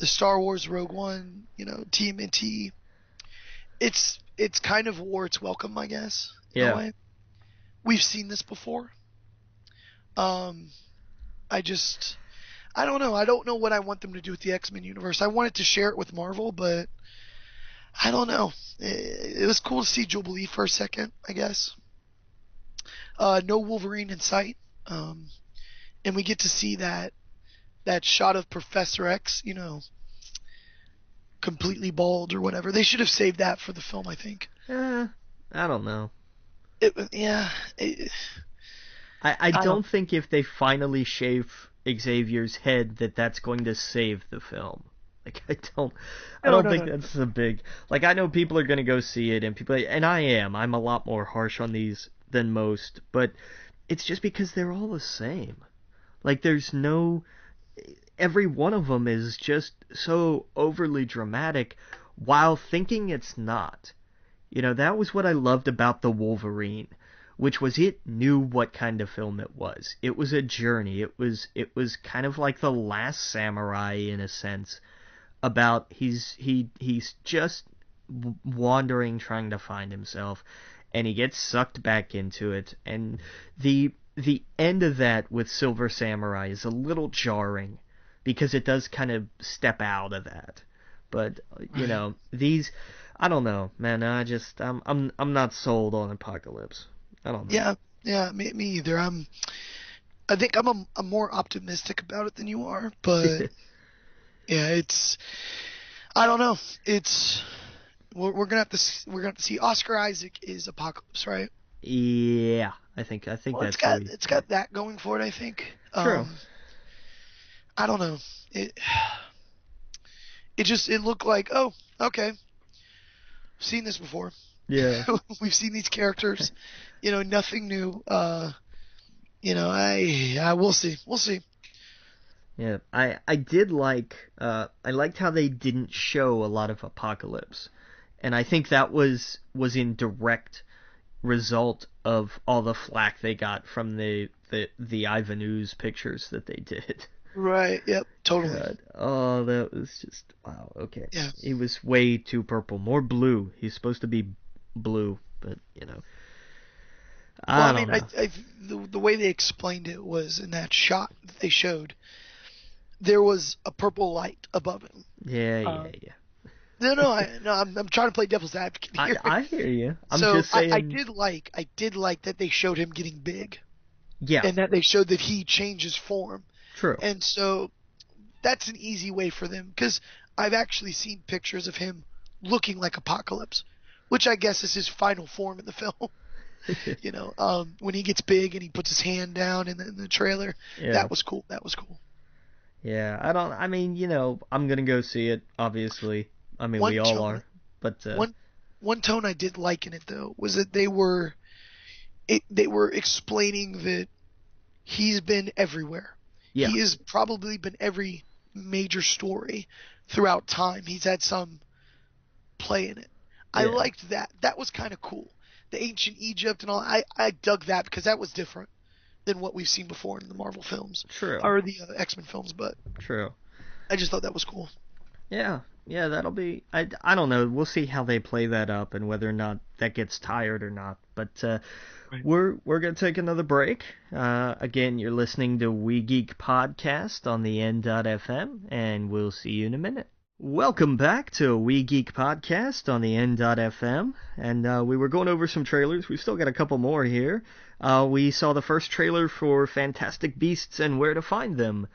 Star Wars Rogue One, TMNT. It's kind of wore its welcome, I guess. In a way. We've seen this before. I don't know. I don't know what I want them to do with the X-Men universe. I wanted to share it with Marvel, but I don't know. It was cool to see Jubilee for a second, I guess. No Wolverine in sight. And we get to see that shot of Professor X, completely bald or whatever. They should have saved that for the film, I think. I don't know. I don't think if they finally shave Xavier's head that's going to save the film. Like, I don't think that's a big, like, I know people are going to go see it and I'm a lot more harsh on these than most, but it's just because they're all the same. Like, every one of them is just so overly dramatic while thinking it's not. That was what I loved about the Wolverine, which was it knew what kind of film it was. It was a journey. It was kind of like The Last Samurai in a sense, about he's just wandering, trying to find himself, and he gets sucked back into it. And the end of that with Silver Samurai is a little jarring because it does kind of step out of that. But these, I don't know, man. I'm not sold on Apocalypse. I don't know. Yeah, me either. I think I'm more optimistic about it than you are, but yeah, I don't know. We're gonna have to see. Oscar Isaac is Apocalypse, right? Yeah, I think that's it's got that going for it. I think. True. I don't know. It looked like, oh, okay, seen this before. Yeah. We've seen these characters. Nothing new. We'll see. We'll see. Yeah, I did like, I liked how they didn't show a lot of Apocalypse. And I think that was in direct result of all the flack they got from the Ivan Ooze pictures that they did. Right. Yep. Totally. God. Oh, that was just wow. Okay, Yeah. he was way too purple, more blue. He's supposed to be blue, but Well, I I mean, don't know. the way they explained it was in that shot that they showed, there was a purple light above him. Yeah, yeah, Um, yeah. no, I'm trying to play devil's advocate I here. I hear you. I'm So just I saying. did like that they showed him getting big, Yeah, and that they showed that he changes form, true. and so that's an easy way for them because I've actually seen pictures of him looking like Apocalypse, which I guess is his final form in the film. When he gets big and he puts his hand down in the trailer, Yeah, that was cool. That was cool. yeah. I don't. I mean, I'm gonna go see it. Obviously, I mean, we One all tone, are. But one one tone I did like in it though was that they were explaining that he's been everywhere. yeah, He has probably been every major story throughout time. He's had some play in it. I yeah. liked that. That was kind of cool. The ancient Egypt and all. I dug that because that was different than what we've seen before in the Marvel films True, or the X-Men films. But true. I just thought that was cool. Yeah, yeah. That'll be. I don't know. We'll see how they play that up and whether or not that gets tired or not. But Right. we're gonna take another break. Again, you're listening to We Geek podcast on the N.FM, and we'll see you in a minute. Welcome back to We Geek podcast on the N.FM, and we were going over some trailers. We've still got a couple more here. We saw the first trailer for Fantastic Beasts and Where to Find Them,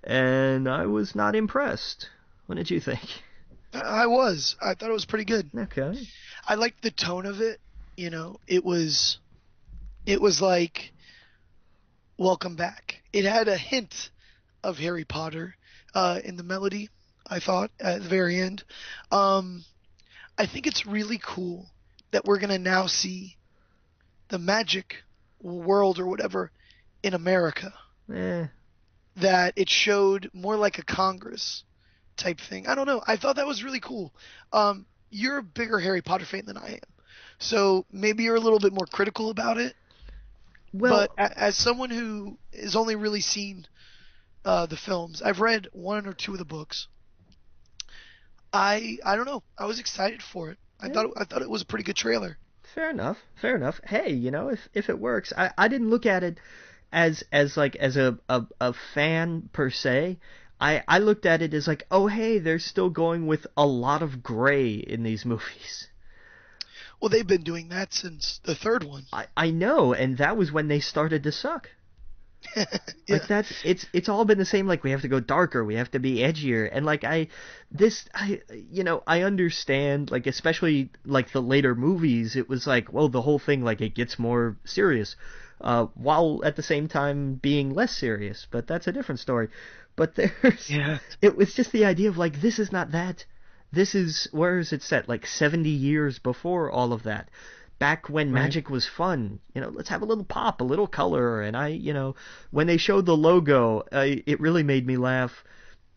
and I was not impressed. What did you think? I was. I thought it was pretty good. Okay. I liked the tone of it. It was like Welcome Back. It had a hint of Harry Potter in the melody, I thought, at the very end. Um, I think it's really cool that we're going to now see the magic world or whatever in America. Eh. That it showed more like a Congress type thing. I don't know. I thought that was really cool. You're a bigger Harry Potter fan than I am. So maybe you're a little bit more critical about it. Well, But as someone who has only really seen the films, I've read one or two of the books. I don't know. I was excited for it. eh, I thought it was a pretty good trailer. fair enough. Fair enough. Hey, if it works, I didn't look at it as a fan per se. I looked at it as like, oh hey, they're still going with a lot of gray in these movies. Well, they've been doing that since the third one. I know, and that was when they started to suck. Yeah. Like it's all been the same. Like we have to go darker, we have to be edgier, and like I understand. Like especially like the later movies, it was like, well, the whole thing like it gets more serious, while at the same time being less serious. But that's a different story. But Yeah. it was just the idea of like this is not that. This is where is it set? Like 70 years before all of that. Back when Right. magic was fun, let's have a little pop, a little color, and when they showed the logo, it really made me laugh.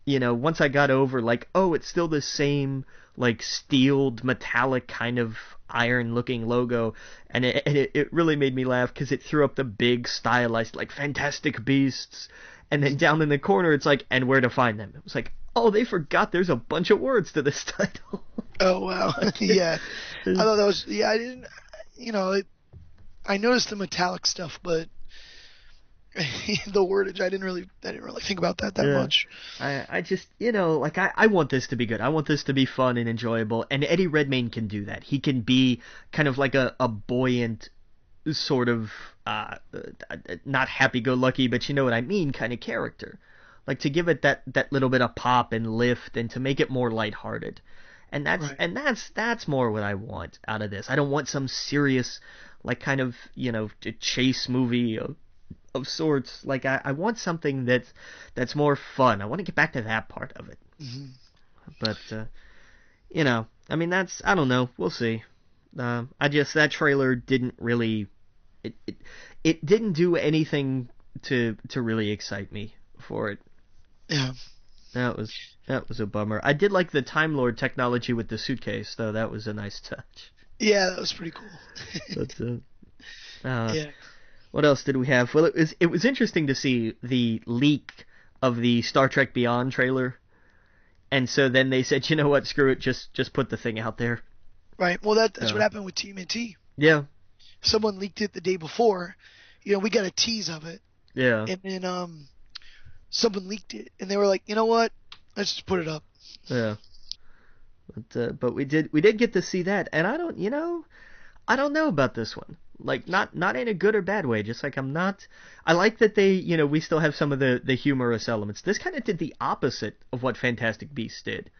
Once I got over, like, oh, it's still the same, like, steeled, metallic kind of iron-looking logo, and it really made me laugh because it threw up the big stylized, like, Fantastic Beasts, and then down in the corner, it's like, and where to find them. It was like, oh, they forgot there's a bunch of words to this title. Oh wow. Yeah. I thought that was. Yeah. I didn't. I noticed the metallic stuff, but the wordage, I didn't really think about that Yeah. much. I just, like I want this to be good. I want this to be fun and enjoyable. And Eddie Redmayne can do that. He can be kind of like a buoyant sort of, not happy-go-lucky, but you know what I mean, kind of character. Like to give it that little bit of pop and lift and to make it more lighthearted. And Right. that's more what I want out of this. I don't want some serious, like kind of, chase movie of sorts. Like I want something that's more fun. I want to get back to that part of it. Hmm. But I mean I don't know. We'll see. That trailer didn't really it didn't do anything to really excite me for it. Yeah. That was a bummer. I did like the Time Lord technology with the suitcase though. That was a nice touch. Yeah, that was pretty cool. But Yeah. what else did we have? Well, it was interesting to see the leak of the Star Trek Beyond trailer. And so then they said, you know what, screw it, just put the thing out there. Right. Well, that's what happened with TMNT. Yeah. Someone leaked it the day before. We got a tease of it. Yeah. And then someone leaked it, and they were like, you know what? Let's just put it up. Yeah. But we did get to see that, and I don't know about this one. Like, not in a good or bad way, just like I like that they, we still have some of the humorous elements. This kind of did the opposite of what Fantastic Beasts did,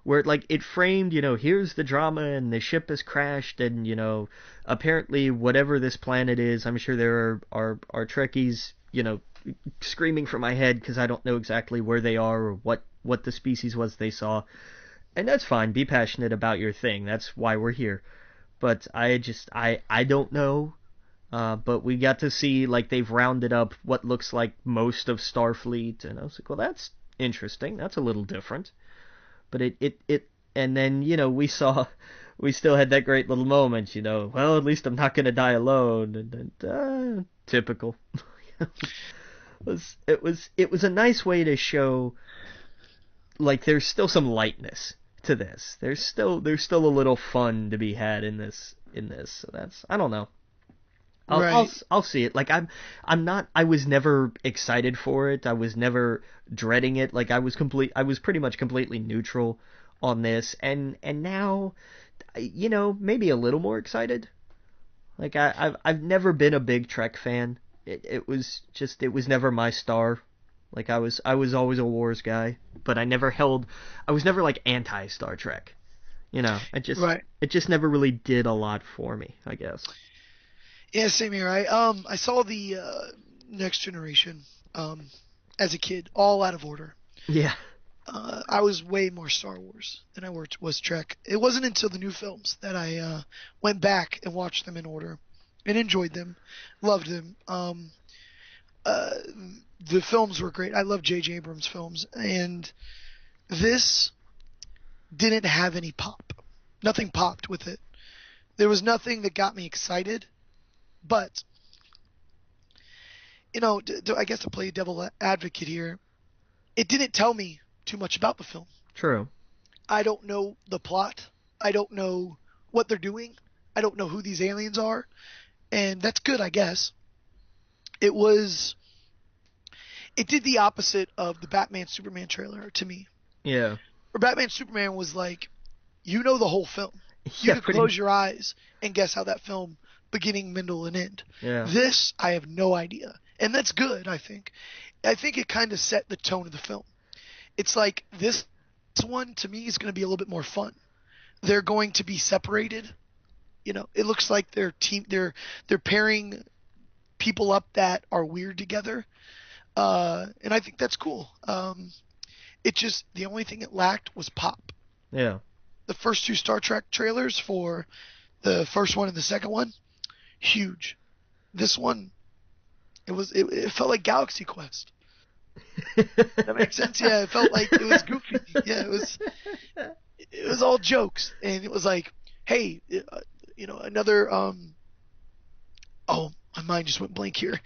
where it framed, here's the drama and the ship has crashed and, apparently whatever this planet is, I'm sure there are Trekkies, screaming from my head because I don't know exactly where they are or what the species was they saw. And that's fine, be passionate about your thing, that's why we're here. But I don't know. But we got to see, they've rounded up what looks like most of Starfleet, and I was like, well, that's interesting. That's a little different. But and then, we still had that great little moment, well, at least I'm not going to die alone. And typical. It was a nice way to show, there's still some lightness to this. There's still a little fun to be had in this. So that's, I don't know. I'll see it. I was never excited for it. I was never dreading it. I was pretty much completely neutral on this. And now, maybe a little more excited. I've never been a big Trek fan. It was never my star. I was always a Wars guy, but I was never anti Star Trek. It just never really did a lot for me, I guess. Yeah, same here. I saw the Next Generation as a kid, all out of order. Yeah. I was way more Star Wars than I was Trek. It wasn't until the new films that I went back and watched them in order and enjoyed them, loved them. The films were great. I love J.J. Abrams' films, and this didn't have any pop. Nothing popped with it. There was nothing that got me excited, but, I guess to play devil advocate here, it didn't tell me too much about the film. True. I don't know the plot. I don't know what they're doing. I don't know who these aliens are, and that's good, I guess. It did the opposite of the Batman Superman trailer to me. Yeah. Where Batman Superman was the whole film. You could close your eyes and guess how that film, beginning, middle, and end. Yeah. This, I have no idea. And that's good, I think. I think it kind of set the tone of the film. It's this one, to me, is going to be a little bit more fun. They're going to be separated. It looks like they're pairing people up that are weird together. And I think that's cool. The only thing it lacked was pop. Yeah. The first two Star Trek trailers, for the first one and the second one, huge. This one, it felt like Galaxy Quest. That makes sense? Yeah, it felt like it was goofy. Yeah, it was all jokes, and it was hey, another oh, my mind just went blank here.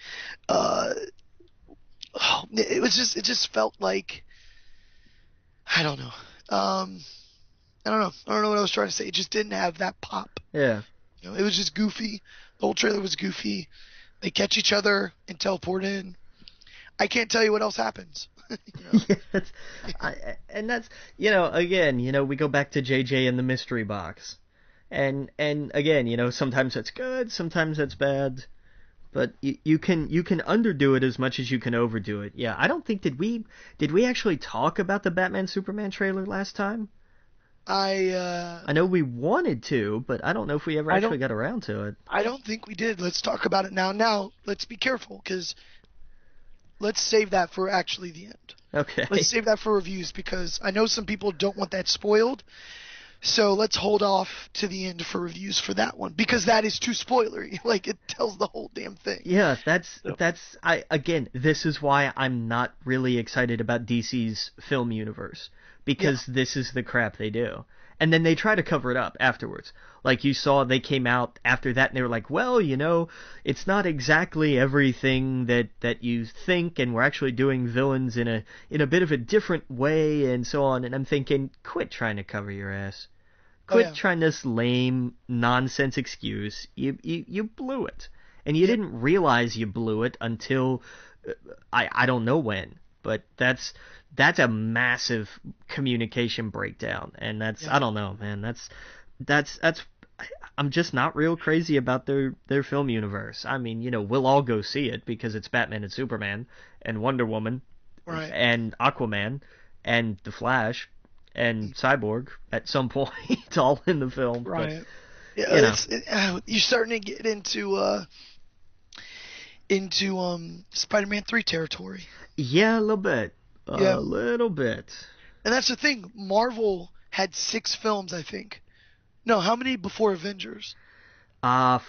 It just felt like, I don't know. I don't know what I was trying to say. It just didn't have that pop. Yeah. It was just goofy. The whole trailer was goofy. They catch each other and teleport in. I can't tell you what else happens. Yes. And that's, again, we go back to JJ and the mystery box. And again, sometimes that's good, sometimes that's bad. But you can underdo it as much as you can overdo it. Yeah, I don't think did we actually talk about the Batman Superman trailer last time? I know we wanted to, but I don't know if we ever actually got around to it. I don't think we did. Let's talk about it now. Now, let's be careful, because let's save that for actually the end. Okay. Let's save that for reviews, because I know some people don't want that spoiled. So let's hold off to the end for reviews for that one, because that is too spoilery. It tells the whole damn thing. Yeah, this is why I'm not really excited about DC's film universe, because this is the crap they do. And then they try to cover it up afterwards. Like you saw, they came out after that and they were like, well, it's not exactly everything that you think, and we're actually doing villains in a bit of a different way and so on. And I'm thinking, quit trying to cover your ass. Quit trying this lame nonsense excuse. You blew it. And you didn't realize you blew it until I don't know when. But that's a massive communication breakdown, and I don't know, man. That's I'm just not real crazy about their film universe. I mean, we'll all go see it because it's Batman and Superman and Wonder Woman, Right. and Aquaman and The Flash and Cyborg at some point, all in the film. Right. But, you're starting to get into Spider-Man 3 territory. Yeah, a little bit. Yeah. A little bit. And that's the thing. Marvel had 6 films, I think. No, how many before Avengers? I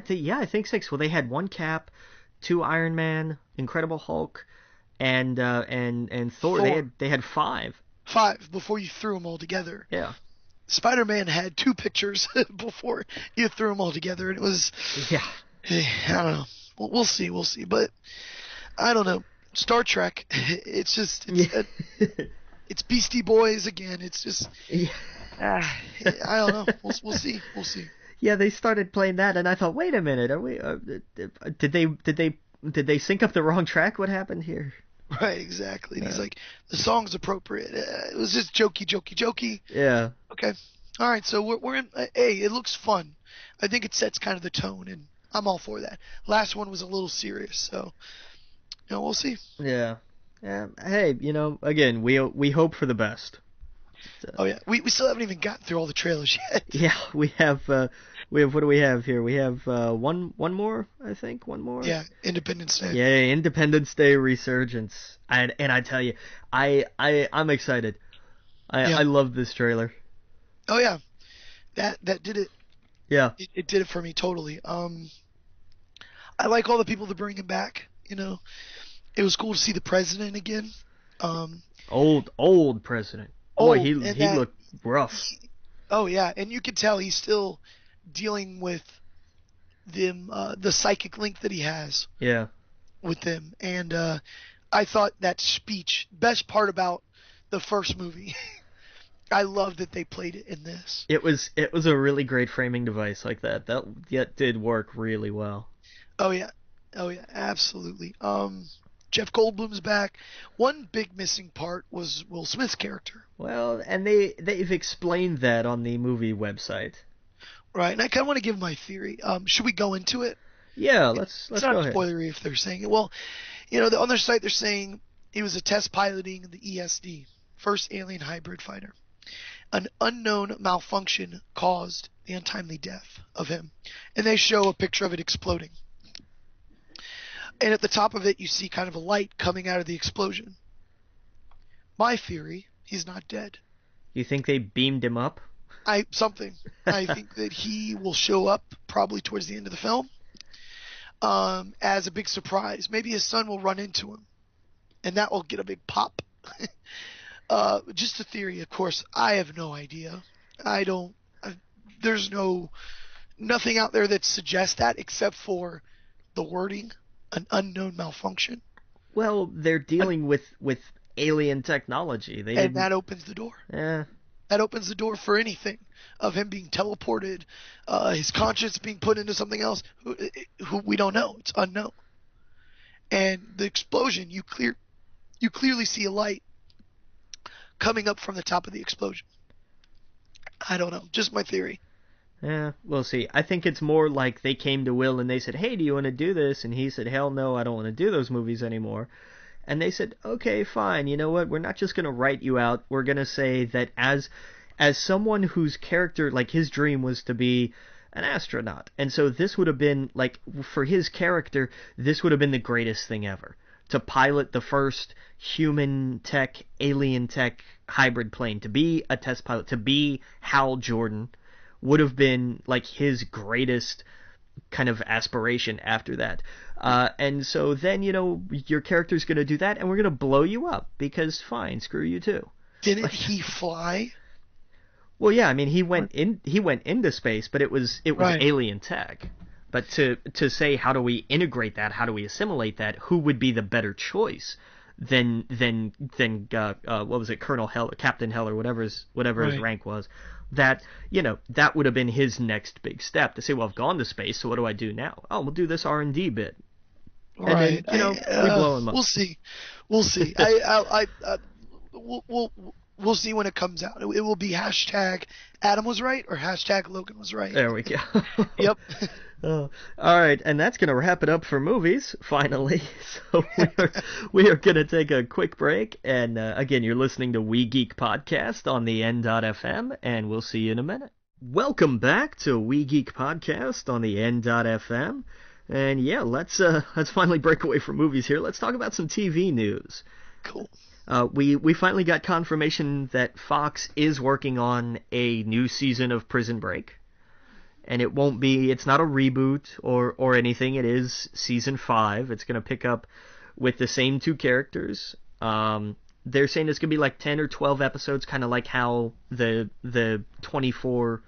think 6. Well, they had 1 Cap, 2 Iron Man, Incredible Hulk, and Thor. They had 5. 5 before you threw them all together. Yeah. Spider-Man had 2 pictures before you threw them all together, and it was. Yeah. I don't know. We'll see. But I don't know. Star Trek. It's it's Beastie Boys again. It's just. I don't know. We'll see. Yeah, they started playing that, and I thought, wait a minute, are we? Did they sync up the wrong track? What happened here? Right, exactly. And he's like, the song's appropriate. It was just jokey. Yeah. Okay. All right. So we're in. Hey, it looks fun. I think it sets kind of the tone, and I'm all for that. Last one was a little serious, so we'll see. Yeah. Hey, again, we hope for the best. Oh yeah, we still haven't even gotten through all the trailers yet. Yeah, we have what do we have here? We have one more, I think, one more. Yeah, Independence Day. Yeah, Independence Day Resurgence. And I tell you, I'm excited. I love this trailer. Oh yeah, that did it. Yeah, it did it for me totally. I like all the people they're bringing back. It was cool to see the president again. Old president. Boy, he looked rough. Oh yeah, and you could tell he's still dealing with the psychic link that he has. Yeah. With them, and I thought that speech, best part about the first movie. I love that they played it in this. It was a really great framing device like that. That did work really well. Oh yeah, absolutely. Jeff Goldblum's back. One big missing part was Will Smith's character. Well, and they've explained that on the movie website. Right, and I kind of want to give my theory. Should we go into it? Yeah, let's go ahead. It's not spoilery if they're saying it. Well, on their site they're saying he was a test piloting the ESD, first alien hybrid fighter. An unknown malfunction caused the untimely death of him, and they show a picture of it exploding. And at the top of it, you see kind of a light coming out of the explosion. My theory, he's not dead. You think they beamed him up? I think that he will show up probably towards the end of the film as a big surprise. Maybe his son will run into him, and that will get a big pop. Just a theory, of course. I have no idea. There's nothing out there that suggests that except for the wording. An unknown malfunction. Well, they're dealing with alien technology. And that opens the door. Yeah. That opens the door for anything of him being teleported, his conscience being put into something else who we don't know. It's unknown. And the explosion, you clearly see a light coming up from the top of the explosion. I don't know. Just my theory. Yeah, we'll see. I think it's more like they came to Will and they said, hey, do you want to do this? And he said, hell no, I don't want to do those movies anymore. And they said, okay, fine. You know what? We're not just going to write you out. We're going to say that as someone whose character, like his dream was to be an astronaut. And so this would have been, like, for his character, this would have been the greatest thing ever. To pilot the first human tech, alien tech hybrid plane. To be a test pilot. To be Hal Jordan. Would have been like his greatest kind of aspiration after that. And so then, your character's going to do that and we're going to blow you up because fine, screw you too. Didn't he fly? Well, yeah, I mean he went into space, but it was Right. alien tech. But to say how do we integrate that, how do we assimilate that, who would be the better choice than what was it, Colonel Heller, Captain Heller, whatever his Right. rank was. That that would have been his next big step to say, well, I've gone to space, so what do I do now? Oh, we'll do this R&D bit, and then Right. we blow him up. We'll see. We'll see. We'll see when it comes out. It will be hashtag Adam was right or hashtag Logan was right. There we go. Yep. Oh, all right, and that's going to wrap it up for movies, finally. So we are going to take a quick break, and again, you're listening to We Geek Podcast on the N.FM, and we'll see you in a minute. Welcome back to We Geek Podcast on the N.FM, and yeah, let's finally break away from movies here. Let's talk about some TV news. Cool. We finally got confirmation that Fox is working on a new season of Prison Break. And it's not a reboot or anything. It is season 5. It's going to pick up with the same 2 characters. They're saying it's going to be like 10 or 12 episodes, kind of like how the 24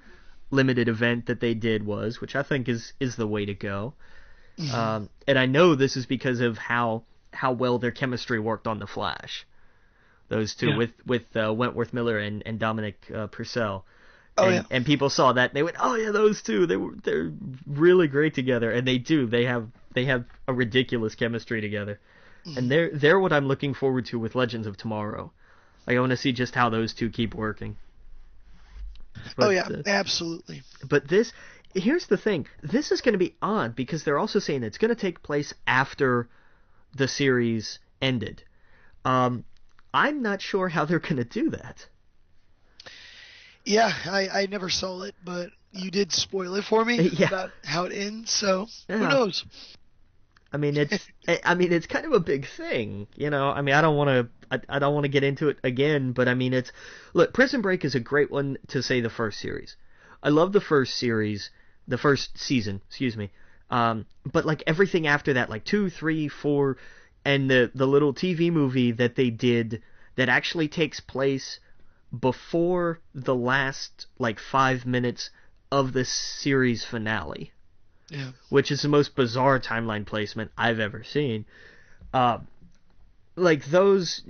limited event that they did was, which I think is the way to go. Mm-hmm. And I know this is because of how well their chemistry worked on The Flash. Those two, Yeah. with Wentworth Miller and Dominic Purcell. Oh, and, yeah. and people saw that, they went, oh yeah, those two, they're really great together, and they do. They have a ridiculous chemistry together, and they're what I'm looking forward to with Legends of Tomorrow. Like, I want to see just how those two keep working. But, Oh yeah, absolutely. But here's the thing, this is going to be odd because they're also saying it's going to take place after the series ended. I'm not sure how they're going to do that. Yeah, I never saw it, but you did spoil it for me Yeah. about how it ends. So Yeah. who knows? I mean, it's kind of a big thing, I mean, I don't want to get into it again, but I mean, look, Prison Break is a great one to say the first series. I love the first season, excuse me. But like everything after that, like 2, 3, 4, and the little TV movie that they did that actually takes place before the last like 5 minutes of the series finale. Yeah. Which is the most bizarre timeline placement I've ever seen. Like those,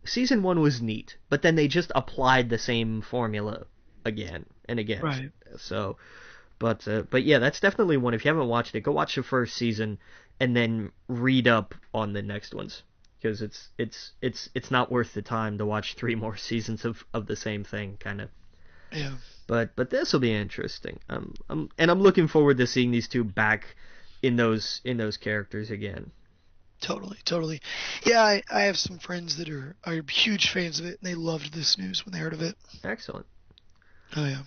season 1 was neat, but then they just applied the same formula again and again. Right. So, but yeah, that's definitely one. If you haven't watched it, go watch the first season and then read up on the next ones, because it's not worth the time to watch 3 more seasons of the same thing, kind of. Yeah. But this will be interesting. I'm looking forward to seeing these two back in those characters again. Totally. Yeah, I have some friends that are huge fans of it, and they loved this news when they heard of it. Excellent. Oh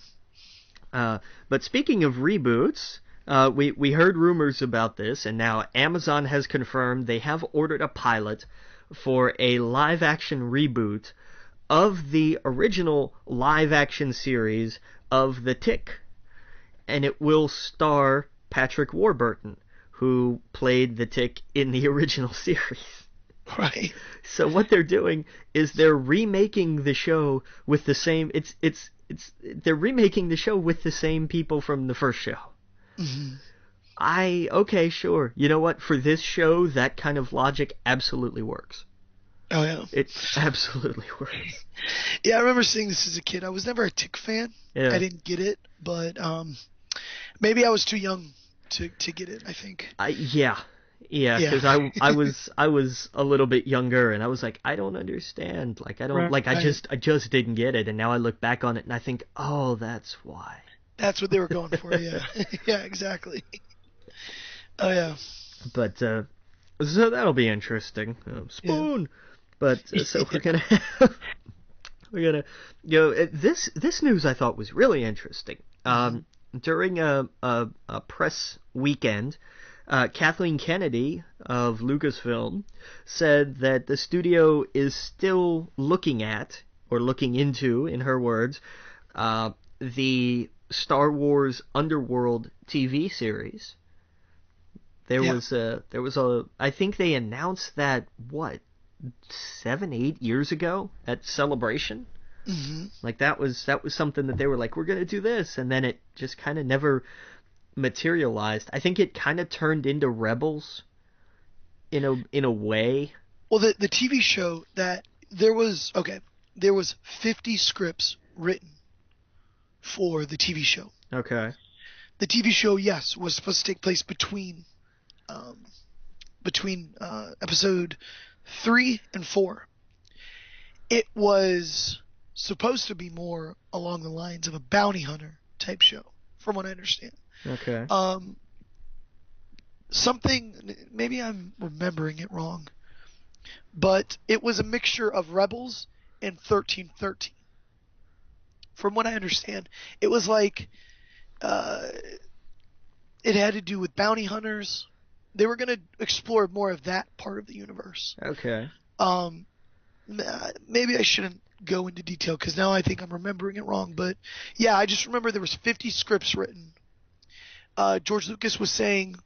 yeah. But speaking of reboots, we heard rumors about this, and now Amazon has confirmed they have ordered a pilot for a live-action reboot of the original live-action series of The Tick. And it will star Patrick Warburton, who played The Tick in the original series. Right. So what they're doing is they're remaking the show with the same they're remaking the show with the same people from the first show. Mm-hmm. Okay, sure. You know what? For this show, that kind of logic absolutely works. Oh yeah. It absolutely works. Yeah, I remember seeing this as a kid. I was never a Tick fan. Yeah. I didn't get it, but maybe I was too young to get it, I think. Yeah, because I was a little bit younger, and I was like, I don't understand. Like, I don't Right, like I right. just didn't get it, and now I look back on it and I think, oh, that's why. That's what they were going for, yeah. Yeah, exactly. Oh yeah. But so that'll be interesting. Spoon. Yeah. But so we're gonna this news I thought was really interesting. During a press weekend, Kathleen Kennedy of Lucasfilm said that the studio is still looking into, in her words, the Star Wars Underworld TV series. There was a I think they announced that 7, 8 years ago at Celebration. Hmm. Like that was something that they were like, we're gonna do this, and then it just kind of never materialized. I think it kind of turned into Rebels in a way. Well, the TV show that there was 50 scripts written for the TV show. Okay. The TV show, yes, was supposed to take place um, between episode 3 and 4. It was supposed to be more along the lines of a bounty hunter type show, from what I understand. Okay. Something, maybe I'm remembering it wrong, but it was a mixture of Rebels and 1313. From what I understand, it was like it had to do with bounty hunters. They were going to explore more of that part of the universe. Okay. Um, Maybe I shouldn't go into detail because now I think I'm remembering it wrong. But yeah, I just remember there was 50 scripts written. George Lucas was saying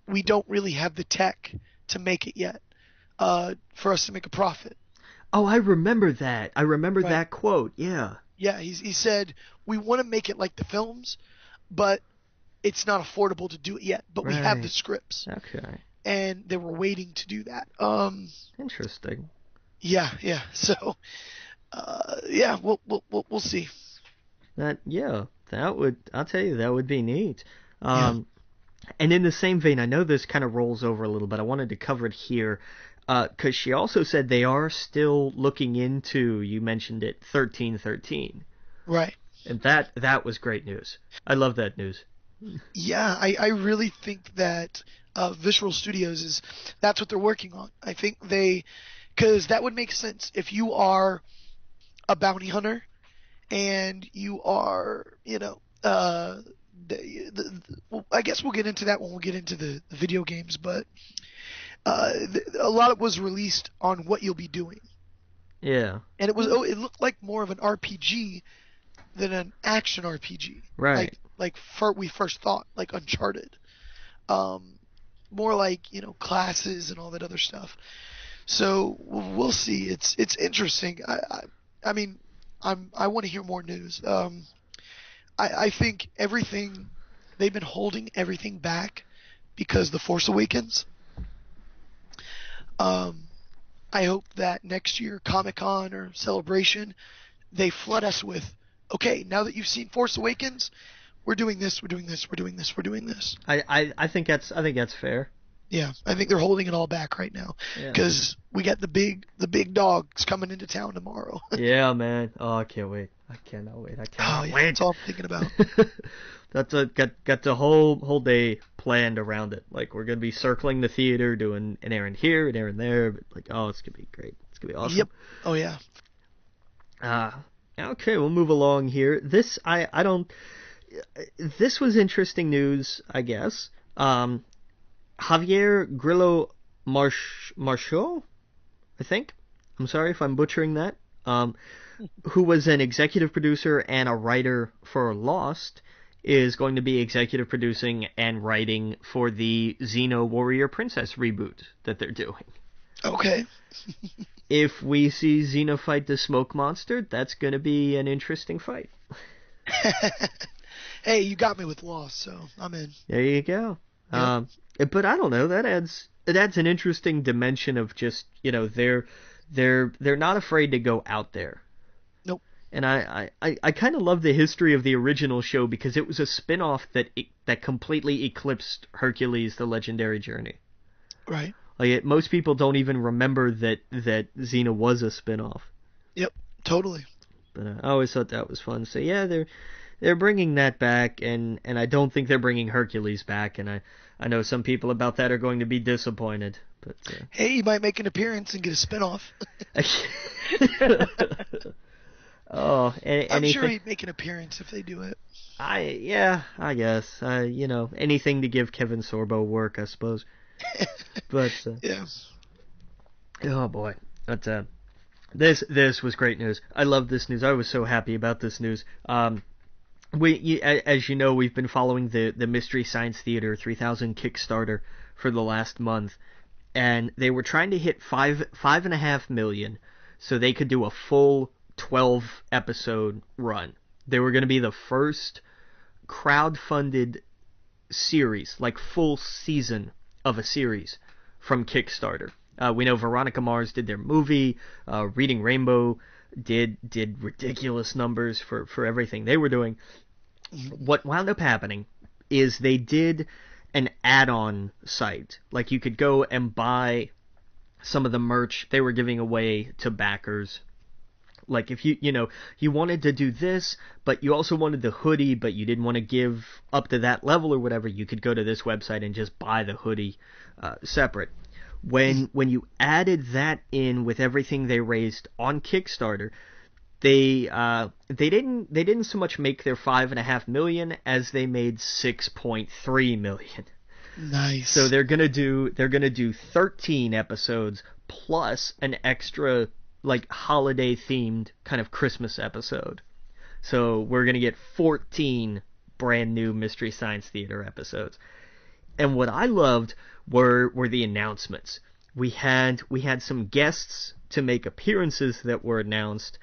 we don't really have the tech to make it yet for us to make a profit. Oh, I remember that. I remember Right. that quote. Yeah. Yeah, he said we want to make it like the films, but it's not affordable to do it yet. But we have the Right. scripts, Okay. and they were waiting to do that. Interesting. Yeah. So, yeah, we'll see. I'll tell you, that would be neat. Yeah. And in the same vein, I know this kind of rolls over a little, but I wanted to cover it here, because she also said they are still looking into, you mentioned it, 1313. Right. And that was great news. I love that news. Yeah, I really think that Visceral Studios that's what they're working on. I think because that would make sense if you are a bounty hunter and you are, well, I guess we'll get into that when we get into the video games, but a lot of it was released on what you'll be doing, Yeah. and it looked like more of an RPG than an action RPG, Right. we first thought, like Uncharted, more like classes and all that other stuff. So we'll see. It's interesting. I mean, I want to hear more news. I think they've been holding everything back because the Force Awakens. I hope that next year, Comic-Con or Celebration, they flood us with, okay, now that you've seen Force Awakens, we're doing this, we're doing this, we're doing this, we're doing this. I think that's fair. Yeah, I think they're holding it all back right now Yeah. because we got the big dogs coming into town tomorrow. Yeah, man. Oh, I can't wait. I cannot wait. I Oh cannot yeah, wait. that's all I'm thinking about. Got the whole day planned around it. Like we're gonna be circling the theater, doing an errand here, an errand there. But like, oh, it's gonna be great. It's gonna be awesome. Yep. Oh yeah. Okay, we'll move along here. I don't. This was interesting news, I guess. Javier Grillo Marchó, I think. I'm sorry if I'm butchering that. Who was an executive producer and a writer for Lost, is going to be executive producing and writing for the Xena Warrior Princess reboot that they're doing. Okay. If we see Xena fight the smoke monster, that's going to be an interesting fight. Hey, you got me with Lost, so I'm in. There you go. Yep. But I don't know. It adds an interesting dimension of just they're not afraid to go out there. Nope. And I kind of love the history of the original show because it was a spin-off that completely eclipsed Hercules: The Legendary Journey. Right. Like most people don't even remember that Xena was a spin-off. Yep. Totally. But I always thought that was fun. So yeah, they're bringing that back, and I don't think they're bringing Hercules back, and I know some people about that are going to be disappointed. But Hey, you might make an appearance and get a spinoff. Oh, I'm anything. sure he'd make an appearance if they do it. I guess. Anything to give Kevin Sorbo work, I suppose. But Yeah. oh boy, but this was great news. I love this news. I was so happy about this news. As you know, we've been following the Mystery Science Theater 3000 Kickstarter for the last month, and they were trying to hit 5.5 million, so they could do a full 12 episode run. They were going to be the first crowd-funded series, like full season of a series from Kickstarter. We know Veronica Mars did their movie. Reading Rainbow did ridiculous numbers for everything they were doing. What wound up happening is they did an add-on site. Like, you could go and buy some of the merch they were giving away to backers. Like, if you wanted to do this, but you also wanted the hoodie, but you didn't want to give up to that level or whatever, you could go to this website and just buy the hoodie separate. When you added that in with everything they raised on Kickstarter, they didn't so much make their 5.5 million as they made 6.3 million. Nice. So they're gonna do 13 episodes plus an extra, like, holiday themed kind of Christmas episode. So we're gonna get 14 brand new Mystery Science Theater episodes. And what I loved were the announcements. We had some guests to make appearances that were announced.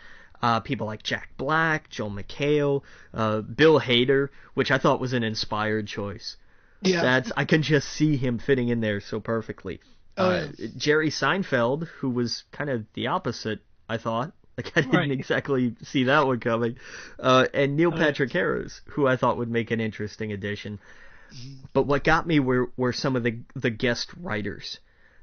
People like Jack Black, Joel McHale, Bill Hader, which I thought was an inspired choice. Yeah. I can just see him fitting in there so perfectly. Yeah. Jerry Seinfeld, who was kind of the opposite, I thought. Like, I didn't exactly see that one coming. And Neil Patrick Harris, who I thought would make an interesting addition. But what got me were some of the guest writers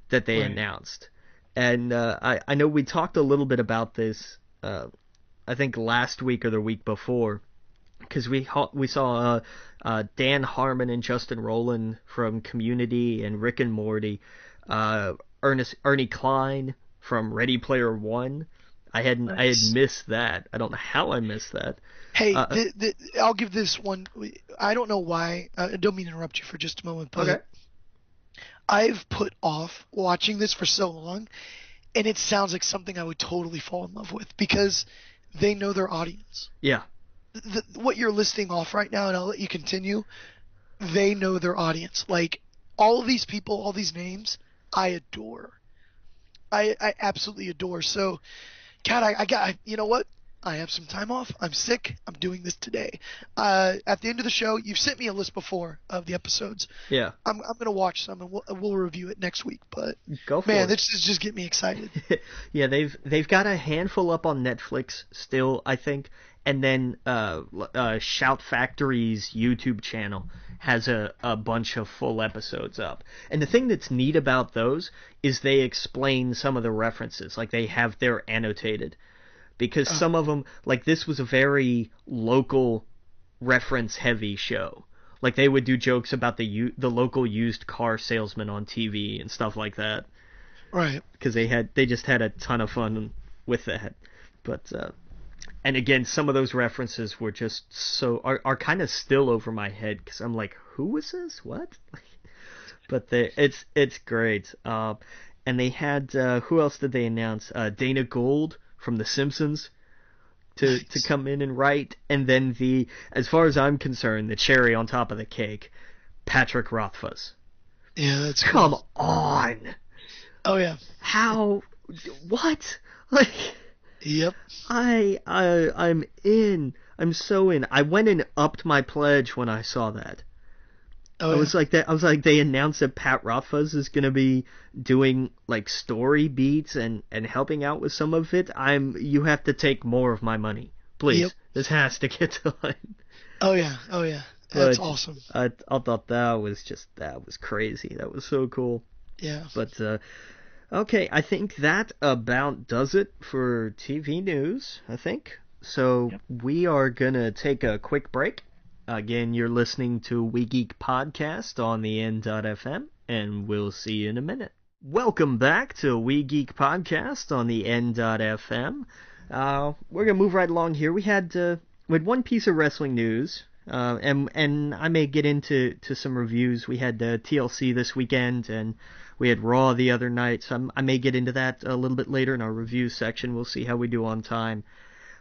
that they announced. And I know we talked a little bit about this, I think last week or the week before, because we saw Dan Harmon and Justin Roiland from Community and Rick and Morty, Ernie Klein from Ready Player One. I had missed that. I don't know how I missed that. Hey, I'll give this one. I don't know why. I don't mean to interrupt you for just a moment, but okay. I've put off watching this for so long, and it sounds like something I would totally fall in love with because they know their audience. Yeah. What you're listing off right now, and I'll let you continue, they know their audience. Like, all of these people, all these names, I adore. I absolutely adore. So, God, you know what? I have some time off. I'm sick. I'm doing this today. At the end of the show, you've sent me a list before of the episodes. Yeah. I'm gonna watch some and we'll review it next week. But go for it. this is just getting me excited. Yeah, they've got a handful up on Netflix still, I think, and then Shout Factory's YouTube channel has a bunch of full episodes up. And the thing that's neat about those is they explain some of the references, like they're annotated. Because some of them, like, this was a very local reference-heavy show. Like, they would do jokes about the local used car salesman on TV and stuff like that. Right. Because they just had a ton of fun with that. But and again, some of those references were just are kind of still over my head because I'm like, who was this? What? But it's great. And they had who else did they announce? Dana Gould from The Simpsons to come in and write, and then as far as I'm concerned, the cherry on top of the cake, Patrick Rothfuss. Yeah, that's come cool. on. Oh yeah. How? What? Like. Yep. I'm in. I'm so in. I went and upped my pledge when I saw that. I was like that. I was like, they announced that Pat Rothfuss is going to be doing like story beats and helping out with some of it. You have to take more of my money, please. Yep. This has to get done. Oh yeah. That's awesome. I thought that was crazy. That was so cool. Yeah. But okay, I think that about does it for TV news. I think so. Yep. We are gonna take a quick break. Again, you're listening to We Geek Podcast on the N.FM, and we'll see you in a minute. Welcome back to We Geek Podcast on the N.FM. We're going to move right along here. We had one piece of wrestling news, and I may get into some reviews. We had TLC this weekend, and we had Raw the other night, so I may get into that a little bit later in our review section. We'll see how we do on time.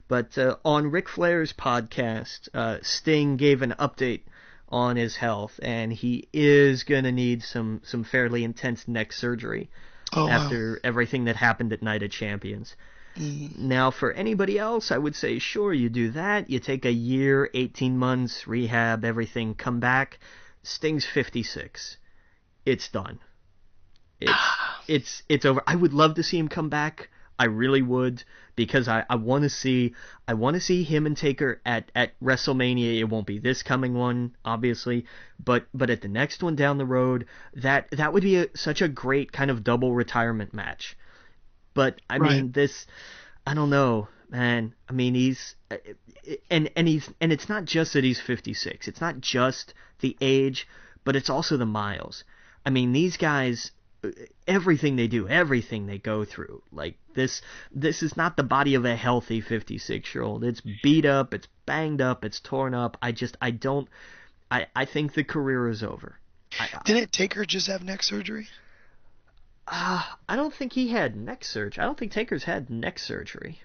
But on Ric Flair's podcast, Sting gave an update on his health, and he is going to need some fairly intense neck surgery Oh, wow. after everything that happened at Night of Champions. Mm. Now, for anybody else, I would say, sure, you do that. You take a year, 18 months, rehab, everything, come back. Sting's 56. It's done. It's over. I would love to see him come back. I really would, because I want to see him and Taker at WrestleMania. It won't be this coming one, obviously, but at the next one down the road, that would be such a great kind of double retirement match. But I Right. mean, I don't know, man. I mean, he's and it's not just that he's 56. It's not just the age, but it's also the miles. I mean, these guys, everything they do, everything they go through, like this is not the body of a healthy 56-year-old. It's beat up, it's banged up, it's torn up. I think the career is over. Didn't Taker just have neck surgery? I don't think he had neck surgery. I don't think Taker's had neck surgery.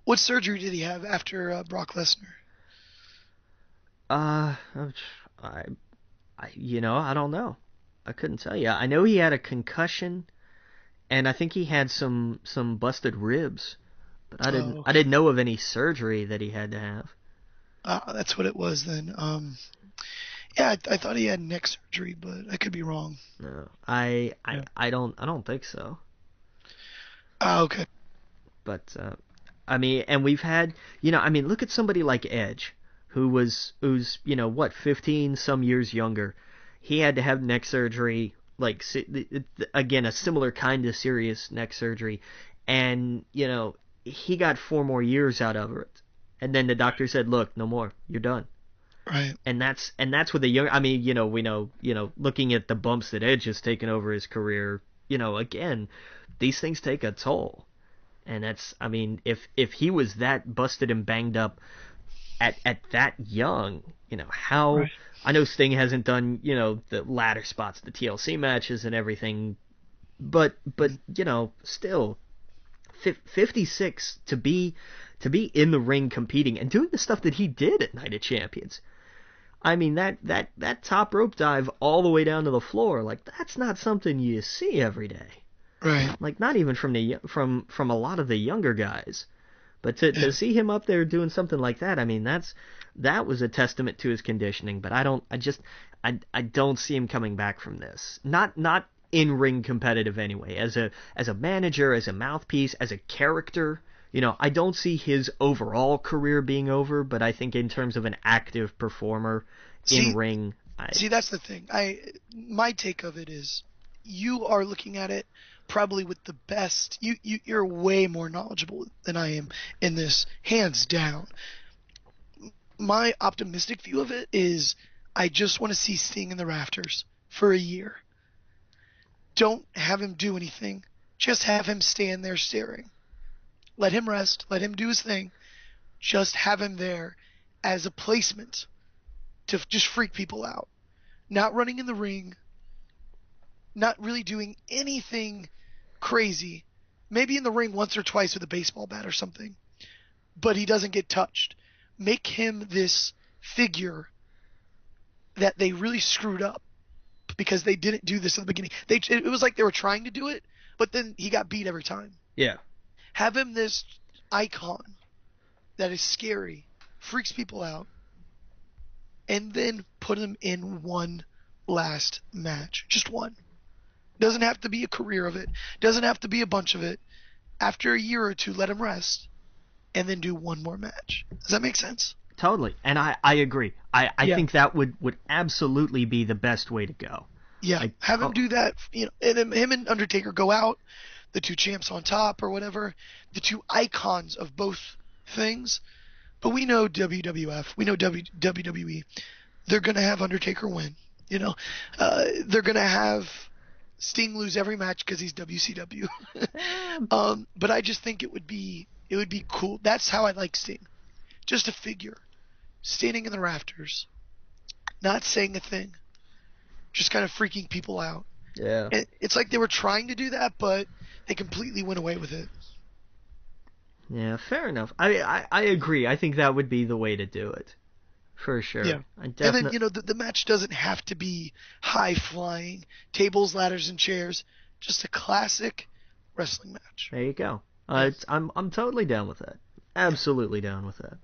What surgery did he have after Brock Lesnar? I I don't know. I couldn't tell you. I know he had a concussion, and I think he had some busted ribs, but I Oh, okay. didn't know of any surgery that he had to have. That's what it was then. Yeah, I thought he had neck surgery, but I could be wrong. No, Yeah. I don't think so. Okay. But I mean, and we've had, I mean, look at somebody like Edge, who's 15 some years younger. He had to have neck surgery, like again a similar kind of serious neck surgery, and he got 4 more years out of it, and then the doctor said, "Look, no more. You're done." Right. And that's with the young. I mean, we know, looking at the bumps that Edge has taken over his career, again, these things take a toll. And that's, I mean, if he was that busted and banged up at that young, how Right. I know Sting hasn't done, the ladder spots, the TLC matches and everything, but still 56 to be in the ring competing and doing the stuff that he did at Night of Champions. I mean, that top rope dive all the way down to the floor, like, that's not something you see every day. Right. Like, not even from a lot of the younger guys. But Yeah. to see him up there doing something like that, I mean, that was a testament to his conditioning. But I don't see him coming back from this. Not in ring competitive anyway. As a manager, as a mouthpiece, as a character, I don't see his overall career being over. But I think in terms of an active performer in ring, See, that's the thing. My take of it is, you are looking at it probably with the best. You're way more knowledgeable than I am in this, hands down. My optimistic view of it is, I just want to see Sting in the rafters for a year. Don't have him do anything. Just have him stand there staring. Let him rest. Let him do his thing. Just have him there as a placement to just freak people out. Not running in the ring. Not really doing anything crazy. Maybe in the ring once or twice with a baseball bat or something. But he doesn't get touched. Make him this figure that they really screwed up because they didn't do this in the beginning. It was like they were trying to do it, but then he got beat every time. yeah. Have him this icon that is scary, freaks people out, and then put him in one last match. Just one. Doesn't have to be a career of it. Doesn't have to be a bunch of it. After a year or two, let him rest, and then do one more match. Does that make sense? Totally. And I agree. I Yeah. think that would absolutely be the best way to go. Yeah, have him do that. And then him and Undertaker go out, the two champs on top or whatever, the two icons of both things. But we know WWF, we know WWE. They're gonna have Undertaker win. They're gonna have Sting lose every match because he's WCW. But I just think it would be cool. That's how I like Sting. Just a figure, standing in the rafters, not saying a thing, just kind of freaking people out. Yeah. And it's like they were trying to do that, but they completely went away with it. Yeah, fair enough. I agree. I think that would be the way to do it. for sure. Yeah. I And then, definitely. the match doesn't have to be high flying, tables, ladders, and chairs. Just a classic wrestling match. There you go. Yeah. I'm totally down with that. Yeah. Absolutely down with that.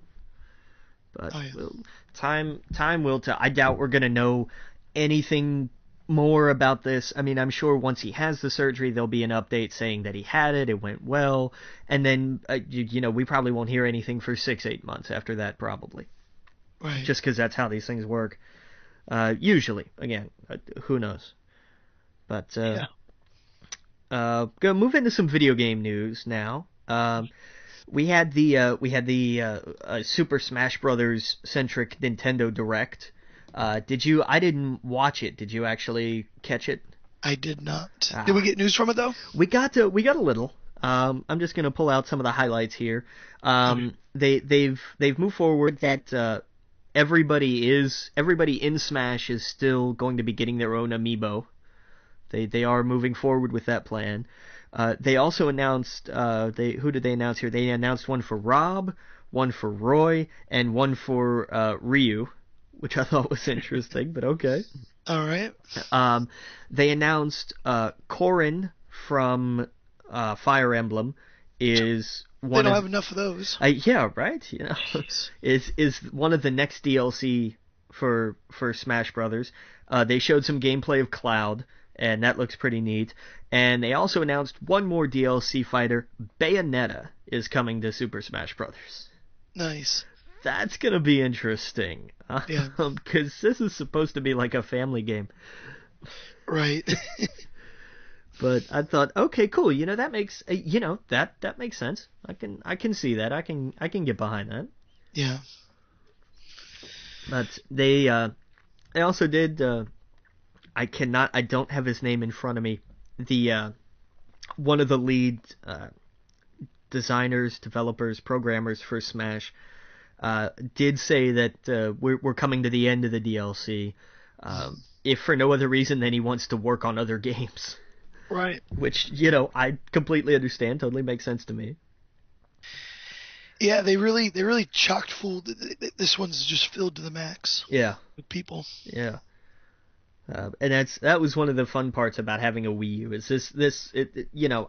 But Oh, yeah. time will tell. I doubt we're gonna know anything more about this. I mean, I'm sure once he has the surgery, there'll be an update saying that he had it, it went well, and then we probably won't hear anything for 6-8 months after that, probably, Right. just because that's how these things work. Usually, again, who knows? But Yeah. go move into some video game news now. We had the Super Smash Brothers centric Nintendo Direct. I didn't watch it. Did you actually catch it? I did not. Ah. Did we get news from it though? We got a little. I'm just gonna pull out some of the highlights here. They've moved forward that everybody in Smash is still going to be getting their own amiibo. They are moving forward with that plan. They also announced who did they announce here? They announced one for Rob, one for Roy, and one for Ryu, which I thought was interesting, but okay. All right. They announced Corrin from Fire Emblem is They one don't of have enough of those. yeah, right. Jeez. Is one of the next DLC for Smash Brothers. They showed some gameplay of Cloud, and that looks pretty neat. And they also announced one more DLC fighter, Bayonetta, is coming to Super Smash Brothers. Nice. That's gonna be interesting. Yeah. Because this is supposed to be like a family game. Right. But I thought, okay, cool. That makes that makes sense. I can see that. I can get behind that. Yeah. But they also did. I don't have his name in front of me. The one of the lead designers, developers, programmers for Smash did say that we're coming to the end of the DLC. If for no other reason than he wants to work on other games. Right. Which, I completely understand. Totally makes sense to me. Yeah, they really chocked full. This one's just filled to the max. Yeah. With people. Yeah. And that was one of the fun parts about having a Wii U. Is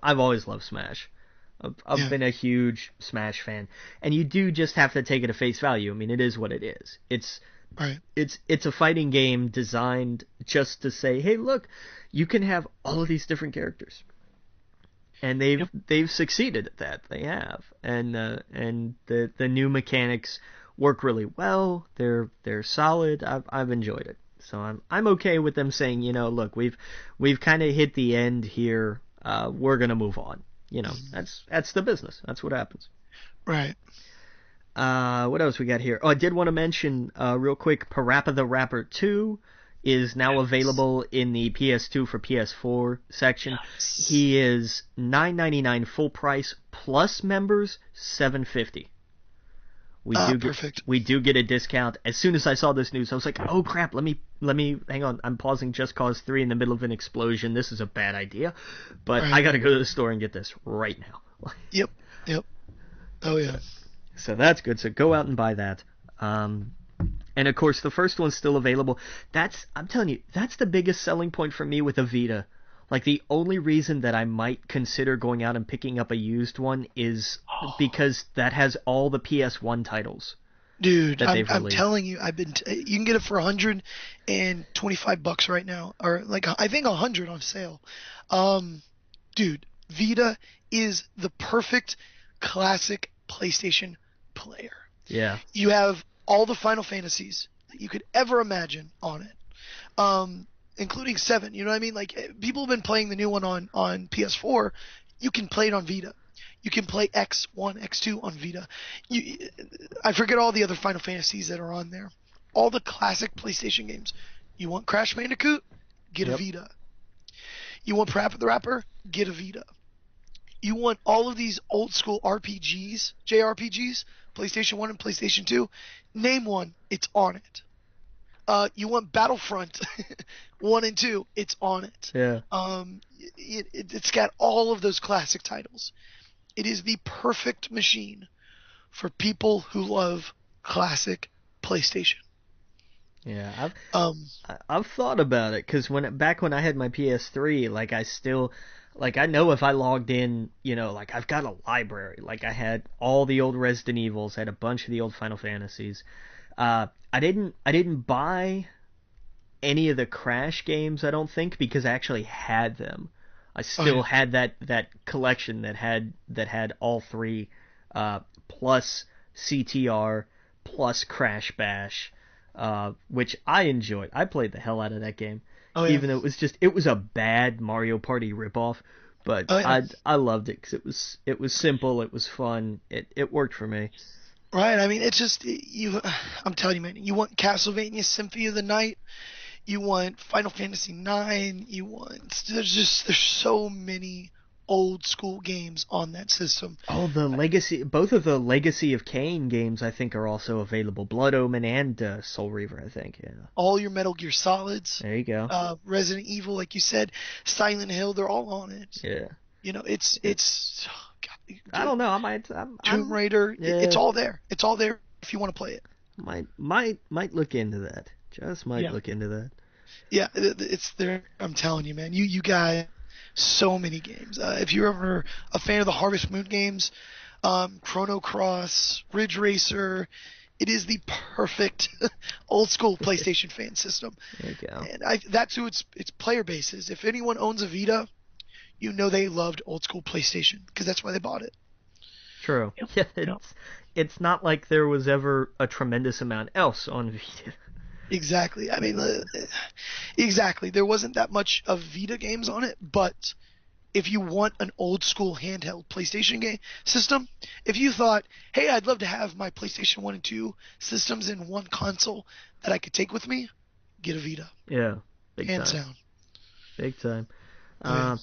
I've always loved Smash. I've been a huge Smash fan, and you do just have to take it at face value. I mean, it is what it is. Right. It's a fighting game designed just to say, hey, look, you can have all of these different characters, and they've succeeded at that. They have, and the new mechanics work really well. They're solid. I've enjoyed it, so I'm okay with them saying, look, we've kind of hit the end here. We're gonna move on. That's the business. That's what happens. Right. What else we got here? Oh, I did want to mention real quick, Parappa the Rapper 2 is now available in the PS2 for PS4 section. Nice. He is $9.99 full price plus members $7.50. Perfect. We do get a discount. As soon as I saw this news, I was like, "Oh crap, let me hang on. I'm pausing Just Cause 3 in the middle of an explosion. This is a bad idea." But Right. I got to go to the store and get this right now. Yep. Oh yeah. So that's good. So go out and buy that. And of course, the first one's still available. I'm telling you, that's the biggest selling point for me with a Vita. Like, the only reason that I might consider going out and picking up a used one is because that has all the PS1 titles. Dude, I'm telling you, you can get it for $125 right now, or I think 100 on sale. Dude, Vita is the perfect classic PlayStation player. Yeah. You have all the Final Fantasies that you could ever imagine on it, including 7. You know what I mean? Like, people have been playing the new one on PS4. You can play it on Vita. You can play X1, X2 on Vita. I forget all the other Final Fantasies that are on there. All the classic PlayStation games. You want Crash Bandicoot? Get a Vita. You want Parappa the Rapper? Get a Vita. You want all of these old school RPGs, JRPGs, PlayStation 1 and PlayStation 2? Name one, it's on it. You want Battlefront 1 and 2? It's on it. Yeah. It's got all of those classic titles. It is the perfect machine for people who love classic PlayStation. Yeah, Um, I've thought about it because back when I had my PS3, like I still, like I know if I logged in, like I've got a library. Like I had all the old Resident Evils, had a bunch of the old Final Fantasies. I didn't buy any of the Crash games, I don't think, because I actually had them. I oh still yeah, had that collection that had all three, plus CTR, plus Crash Bash, which I enjoyed. I played the hell out of that game, oh yeah, even though it was a bad Mario Party ripoff, but oh yeah. I loved it because it was simple, it was fun, it worked for me. Right. I mean, it's just you. I'm telling you, man. You want Castlevania Symphony of the Night. You want Final Fantasy 9. You want. There's so many old school games on that system. Oh, both of the Legacy of Kain games, I think, are also available. Blood Omen and Soul Reaver, I think. Yeah. All your Metal Gear Solids, There you go. Resident Evil, like you said, Silent Hill. They're all on it. Yeah. It's. Oh, God, I don't know. Tomb Raider. Yeah. It's all there. It's all there if you want to play it. Might look into that. Just might Yeah. look into that. Yeah, it's there. I'm telling you, man. You got so many games. If you're ever a fan of the Harvest Moon games, Chrono Cross, Ridge Racer, it is the perfect old school PlayStation fan system. There you go. And that's who its player base is. If anyone owns a Vita, you know they loved old school PlayStation because that's why they bought it. True. Yeah. It's not like there was ever a tremendous amount else on Vita. Exactly. I mean, exactly. There wasn't that much of Vita games on it, but if you want an old school handheld PlayStation game system, if you thought, hey, I'd love to have my PlayStation 1 and 2 systems in one console that I could take with me, get a Vita. Yeah. Big Hands time. down. Big time. Oh, yeah.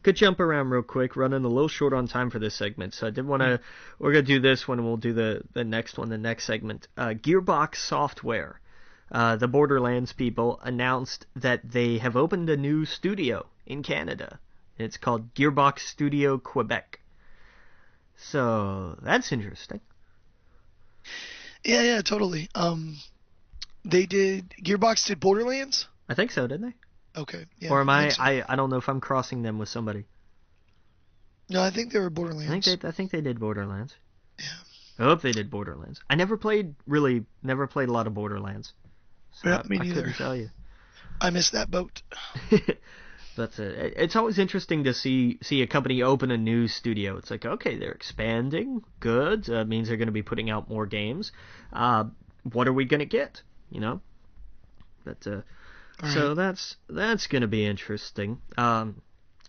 Could jump around real quick, running a little short on time for this segment, so I did want to. We're gonna do this one, and we'll do the next one, the next segment. Gearbox Software, the Borderlands people, announced that they have opened a new studio in Canada. It's called Gearbox Studio Quebec. So that's interesting. Yeah, totally. Gearbox did Borderlands? I think so, didn't they? Okay. Yeah, Or am I I? think so. I don't know if I'm crossing them with somebody. No, I think they were Borderlands. I think they did Borderlands. Yeah. I hope they did Borderlands. I never played a lot of Borderlands. So Yeah, me I neither. couldn't tell you. I missed that boat. But it's always interesting to see a company open a new studio. It's like, okay, they're expanding. Good. Means they're going to be putting out more games. What are we going to get? But so that's going to be interesting. All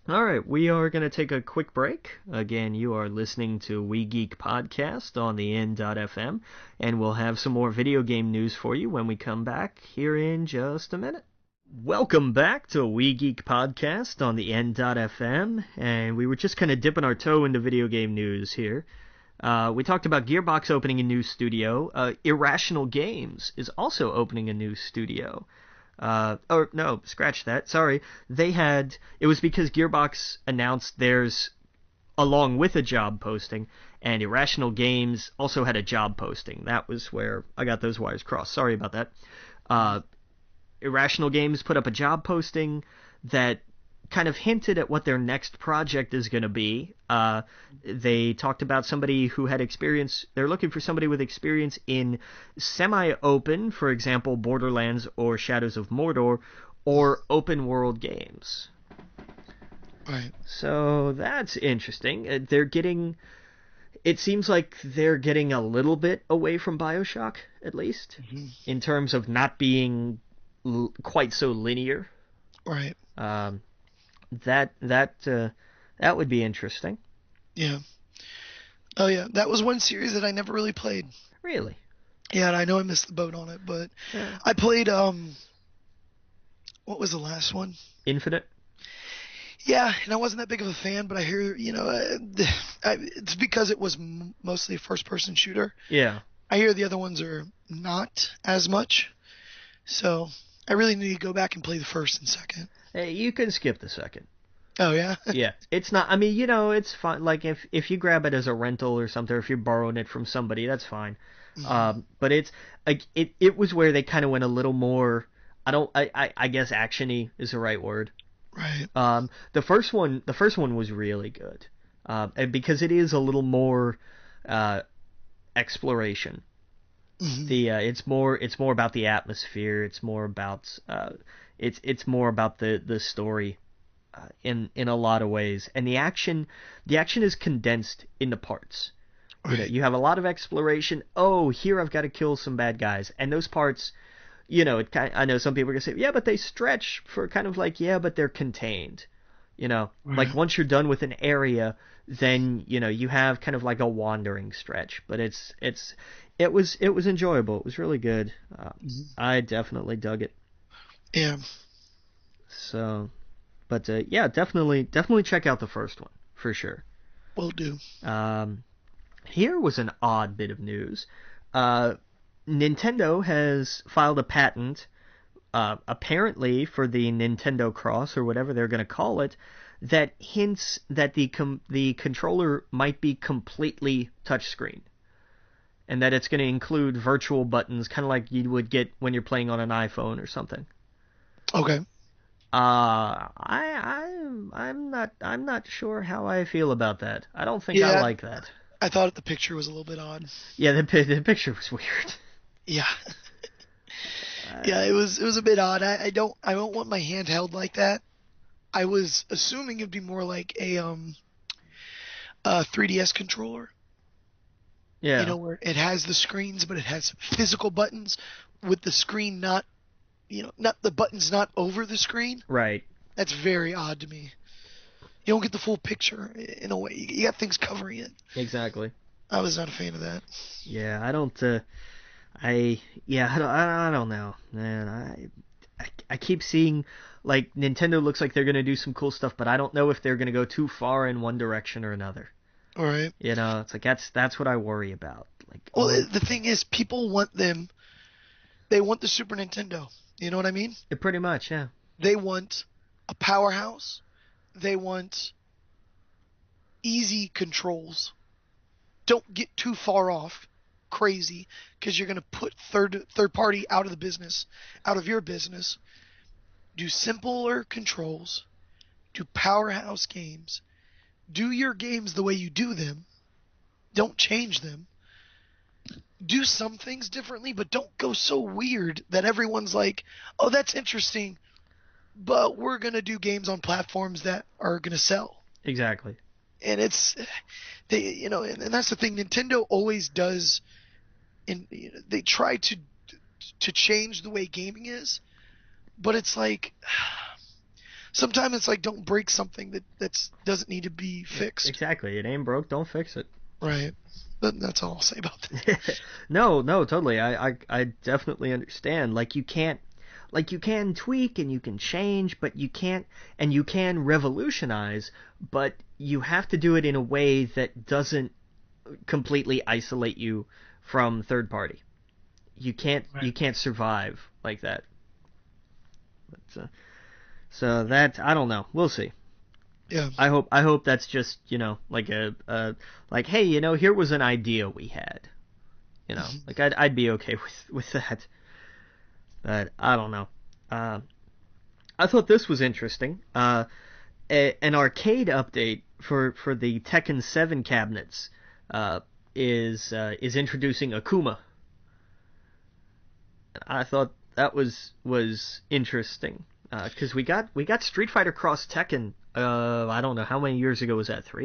right, we are going to take a quick break. Again, you are listening to We Geek Podcast on the N.FM, and we'll have some more video game news for you when we come back here in just a minute. Welcome back to We Geek Podcast on the N.FM, and we were just kind of dipping our toe into video game news here. We talked about Gearbox opening a new studio. Irrational Games is also opening a new studio. Or no, scratch that. Sorry. It was because Gearbox announced theirs along with a job posting, and Irrational Games also had a job posting. That was where I got those wires crossed. Sorry about that. Irrational Games put up a job posting that kind of hinted at what their next project is going to be. They talked about somebody who had experience. They're looking for somebody with experience in semi-open, for example, Borderlands or Shadows of Mordor, or open world games. Right. So that's interesting. It seems like they're getting a little bit away from BioShock, at least, in terms of not being quite so linear. Right. That would be interesting. Yeah. Oh yeah, that was one series that I never really played. Really? Yeah, and I know I missed the boat on it, but Yeah. I played what was the last one? Infinite? Yeah, and I wasn't that big of a fan, but I hear, it's because it was mostly a first-person shooter. Yeah. I hear the other ones are not as much, so I really need to go back and play the first and second. Hey, you can skip the second. Oh, yeah? Yeah. It's not, I mean, it's fine. Like, if you grab it as a rental or something, or if you're borrowing it from somebody, that's fine. But it's like it was where they kind of went a little more. I guess actiony is the right word. Right. The first one was really good, and because it is a little more exploration. It's more about the atmosphere. It's more about the story, in a lot of ways, and the action is condensed into parts. Right. You have a lot of exploration. Oh, here I've got to kill some bad guys, and those parts, I know some people are gonna say, yeah, but they stretch for kind of like, yeah, but they're contained. Like Right. once you're done with an area, then you have kind of like a wandering stretch. But it was enjoyable. It was really good. I definitely dug it. Yeah. So, but yeah, definitely check out the first one for sure. Will do. Here was an odd bit of news. Uh, Nintendo has filed a patent, apparently for the Nintendo Cross or whatever they're going to call it, that hints that the controller might be completely touchscreen, and that it's going to include virtual buttons, kind of like you would get when you're playing on an iPhone or something. Okay. I'm not sure how I feel about that. I don't think I Yeah. like that. I thought the picture was a little bit odd. Yeah, the picture was weird. Yeah. Yeah, it was a bit odd. I don't want my hand held like that. I was assuming it'd be more like a 3DS controller, Yeah, where it has the screens but it has physical buttons with the screen not the buttons not over the screen. right. That's very odd to me. You don't get the full picture in a way. You got things covering it. Exactly. I was not a fan of that. Yeah, I don't. I don't know, man. I keep seeing like Nintendo looks like they're gonna do some cool stuff, but I don't know if they're gonna go too far in one direction or another. All right. It's like that's what I worry about. Like, Well, the thing is, people want them. They want the Super Nintendo. You know what I mean? pretty much, yeah. They want a powerhouse. They want easy controls. Don't get too far off crazy because you're going to put third party out of the business, out of your business. Do simpler controls. Do powerhouse games. Do your games the way you do them. Don't change them. Do some things differently, but don't go so weird that everyone's like, "Oh, that's interesting, but we're going to do games on platforms that are going to sell." Exactly. And and that's the thing. Nintendo always does, and they try to change the way gaming is, but it's like sometimes it's like don't break something that doesn't need to be fixed. Exactly. It ain't broke, don't fix it. Right. But that's all I'll say about that. No, totally. I definitely understand. Like you can tweak and you can change, but you can't, and you can revolutionize, but you have to do it in a way that doesn't completely isolate you from third party. You can't survive like that. But, so that I don't know. We'll see. Yeah. I hope that's just like like, hey, here was an idea we had. Like I'd be okay with that. But I don't know. I thought this was interesting. An arcade update for the Tekken 7 cabinets is introducing Akuma. I thought that was interesting because we got Street Fighter Cross Tekken. I don't know how many years ago was that? 4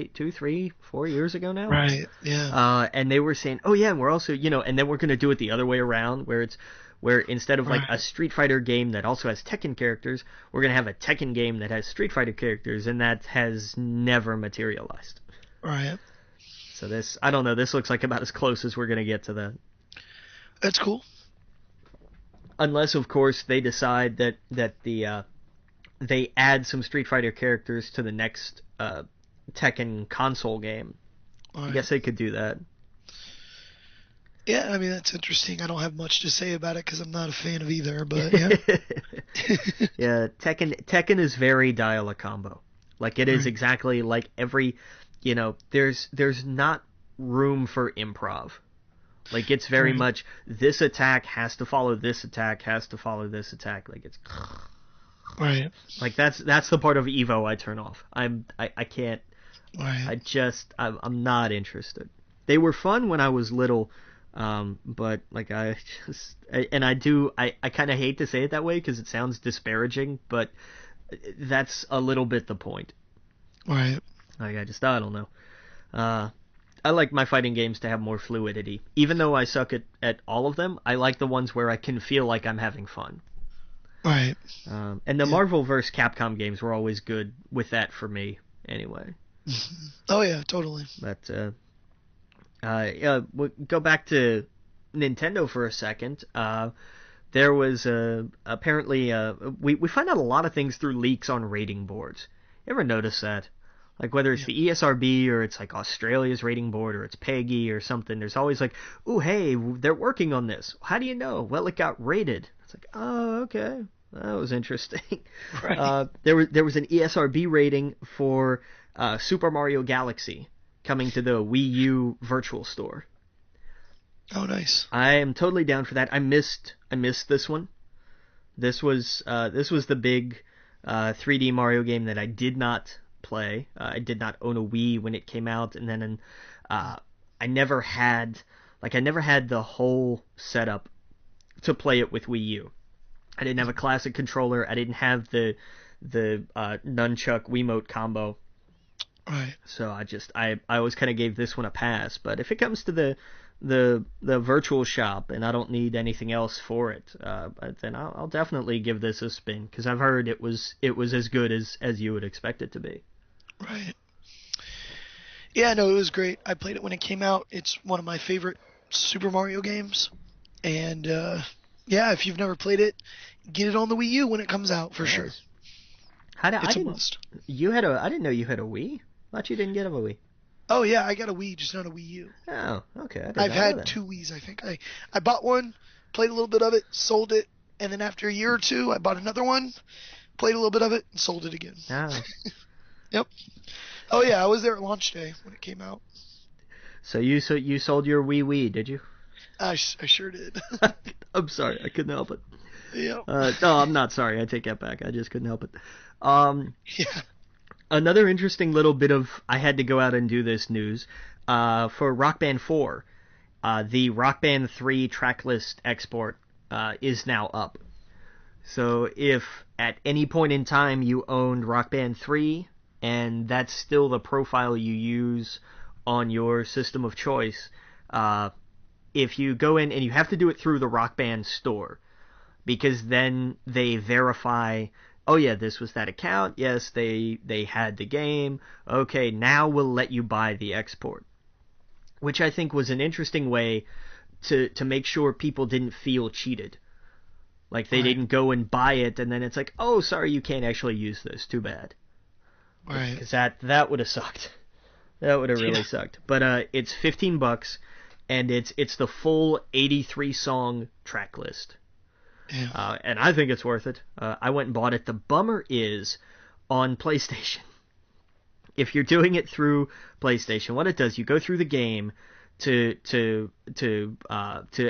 years ago now. Right. Yeah. And they were saying, oh yeah, and we're also and then we're gonna do it the other way around, where instead of like a Street Fighter game that also has Tekken characters, we're gonna have a Tekken game that has Street Fighter characters, and that has never materialized. Right. So I don't know. This looks like about as close as we're gonna get to that. That's cool. Unless, of course, they decide that they add some Street Fighter characters to the next Tekken console game. Right. I guess they could do that. Yeah, I mean that's interesting. I don't have much to say about it because I'm not a fan of either. But yeah. Yeah, Tekken is very dial-a-combo. Like it is exactly like every, there's not room for improv. Like, it's very Right. much, this attack has to follow this attack, has to follow this attack. Like, it's... Right. Like, that's the part of Evo I turn off. I can't... Right. I'm not interested. They were fun when I was little, but, like, I kind of hate to say it that way because it sounds disparaging, but that's a little bit the point. Right. Like, I don't know. I like my fighting games to have more fluidity. Even though I suck at all of them, I like the ones where I can feel like I'm having fun. Right. And the Marvel vs. Capcom games were always good with that for me, anyway. Oh yeah, totally. But we'll go back to Nintendo for a second. There was apparently we find out a lot of things through leaks on rating boards. You ever notice that? Like, whether it's the ESRB or it's like Australia's rating board or it's PEGI or something, there's always like, ooh, hey, they're working on this. How do you know? Well, it got rated. It's like, oh, okay. That was interesting. Right. There was an ESRB rating for Super Mario Galaxy coming to the Wii U Virtual Store. Oh, nice. I am totally down for that. I missed this one. This was the big 3D Mario game that I did not play. I did not own a Wii when it came out, and then I never had the whole setup to play it with Wii U. I didn't have a classic controller. I didn't have the nunchuck Wiimote combo. Right. So I always kind of gave this one a pass. But if it comes to the virtual shop and I don't need anything else for it, then I'll definitely give this a spin because I've heard it was as good as you would expect it to be. Right. Yeah, no, it was great. I played it when it came out. It's one of my favorite Super Mario games. And yeah, if you've never played it, get it on the Wii U when it comes out for sure. It's a must. I didn't know you had a Wii. Thought you didn't get a Wii. Oh yeah, I got a Wii, just not a Wii U. Oh, okay. I've had two Wiis, I think. I bought one, played a little bit of it, sold it, and then after a year or two, I bought another one, played a little bit of it, and sold it again. Oh. Yep. Oh yeah, I was there at launch day when it came out. So you sold your Wii, did you? I sure did. I'm sorry, I couldn't help it. Yeah. No, I'm not sorry. I take that back. I just couldn't help it. Yeah. Another interesting little bit of I had to go out and do this news for Rock Band 4. The Rock Band 3 tracklist export is now up. So if at any point in time you owned Rock Band 3 and that's still the profile you use on your system of choice, if you go in, and you have to do it through the Rock Band store, because then they verify, oh yeah, this was that account, yes, they had the game, okay, now we'll let you buy the export. Which I think was an interesting way to make sure people didn't feel cheated. Like they didn't go and buy it, and then it's like, oh, sorry, you can't actually use this, too bad. Right. Because that would have sucked. That would have really sucked. But it's $15, and it's the full 83 song track list. Yeah. And I think it's worth it. I went and bought it. The bummer is on PlayStation. If you're doing it through PlayStation, what it does, you go through the game to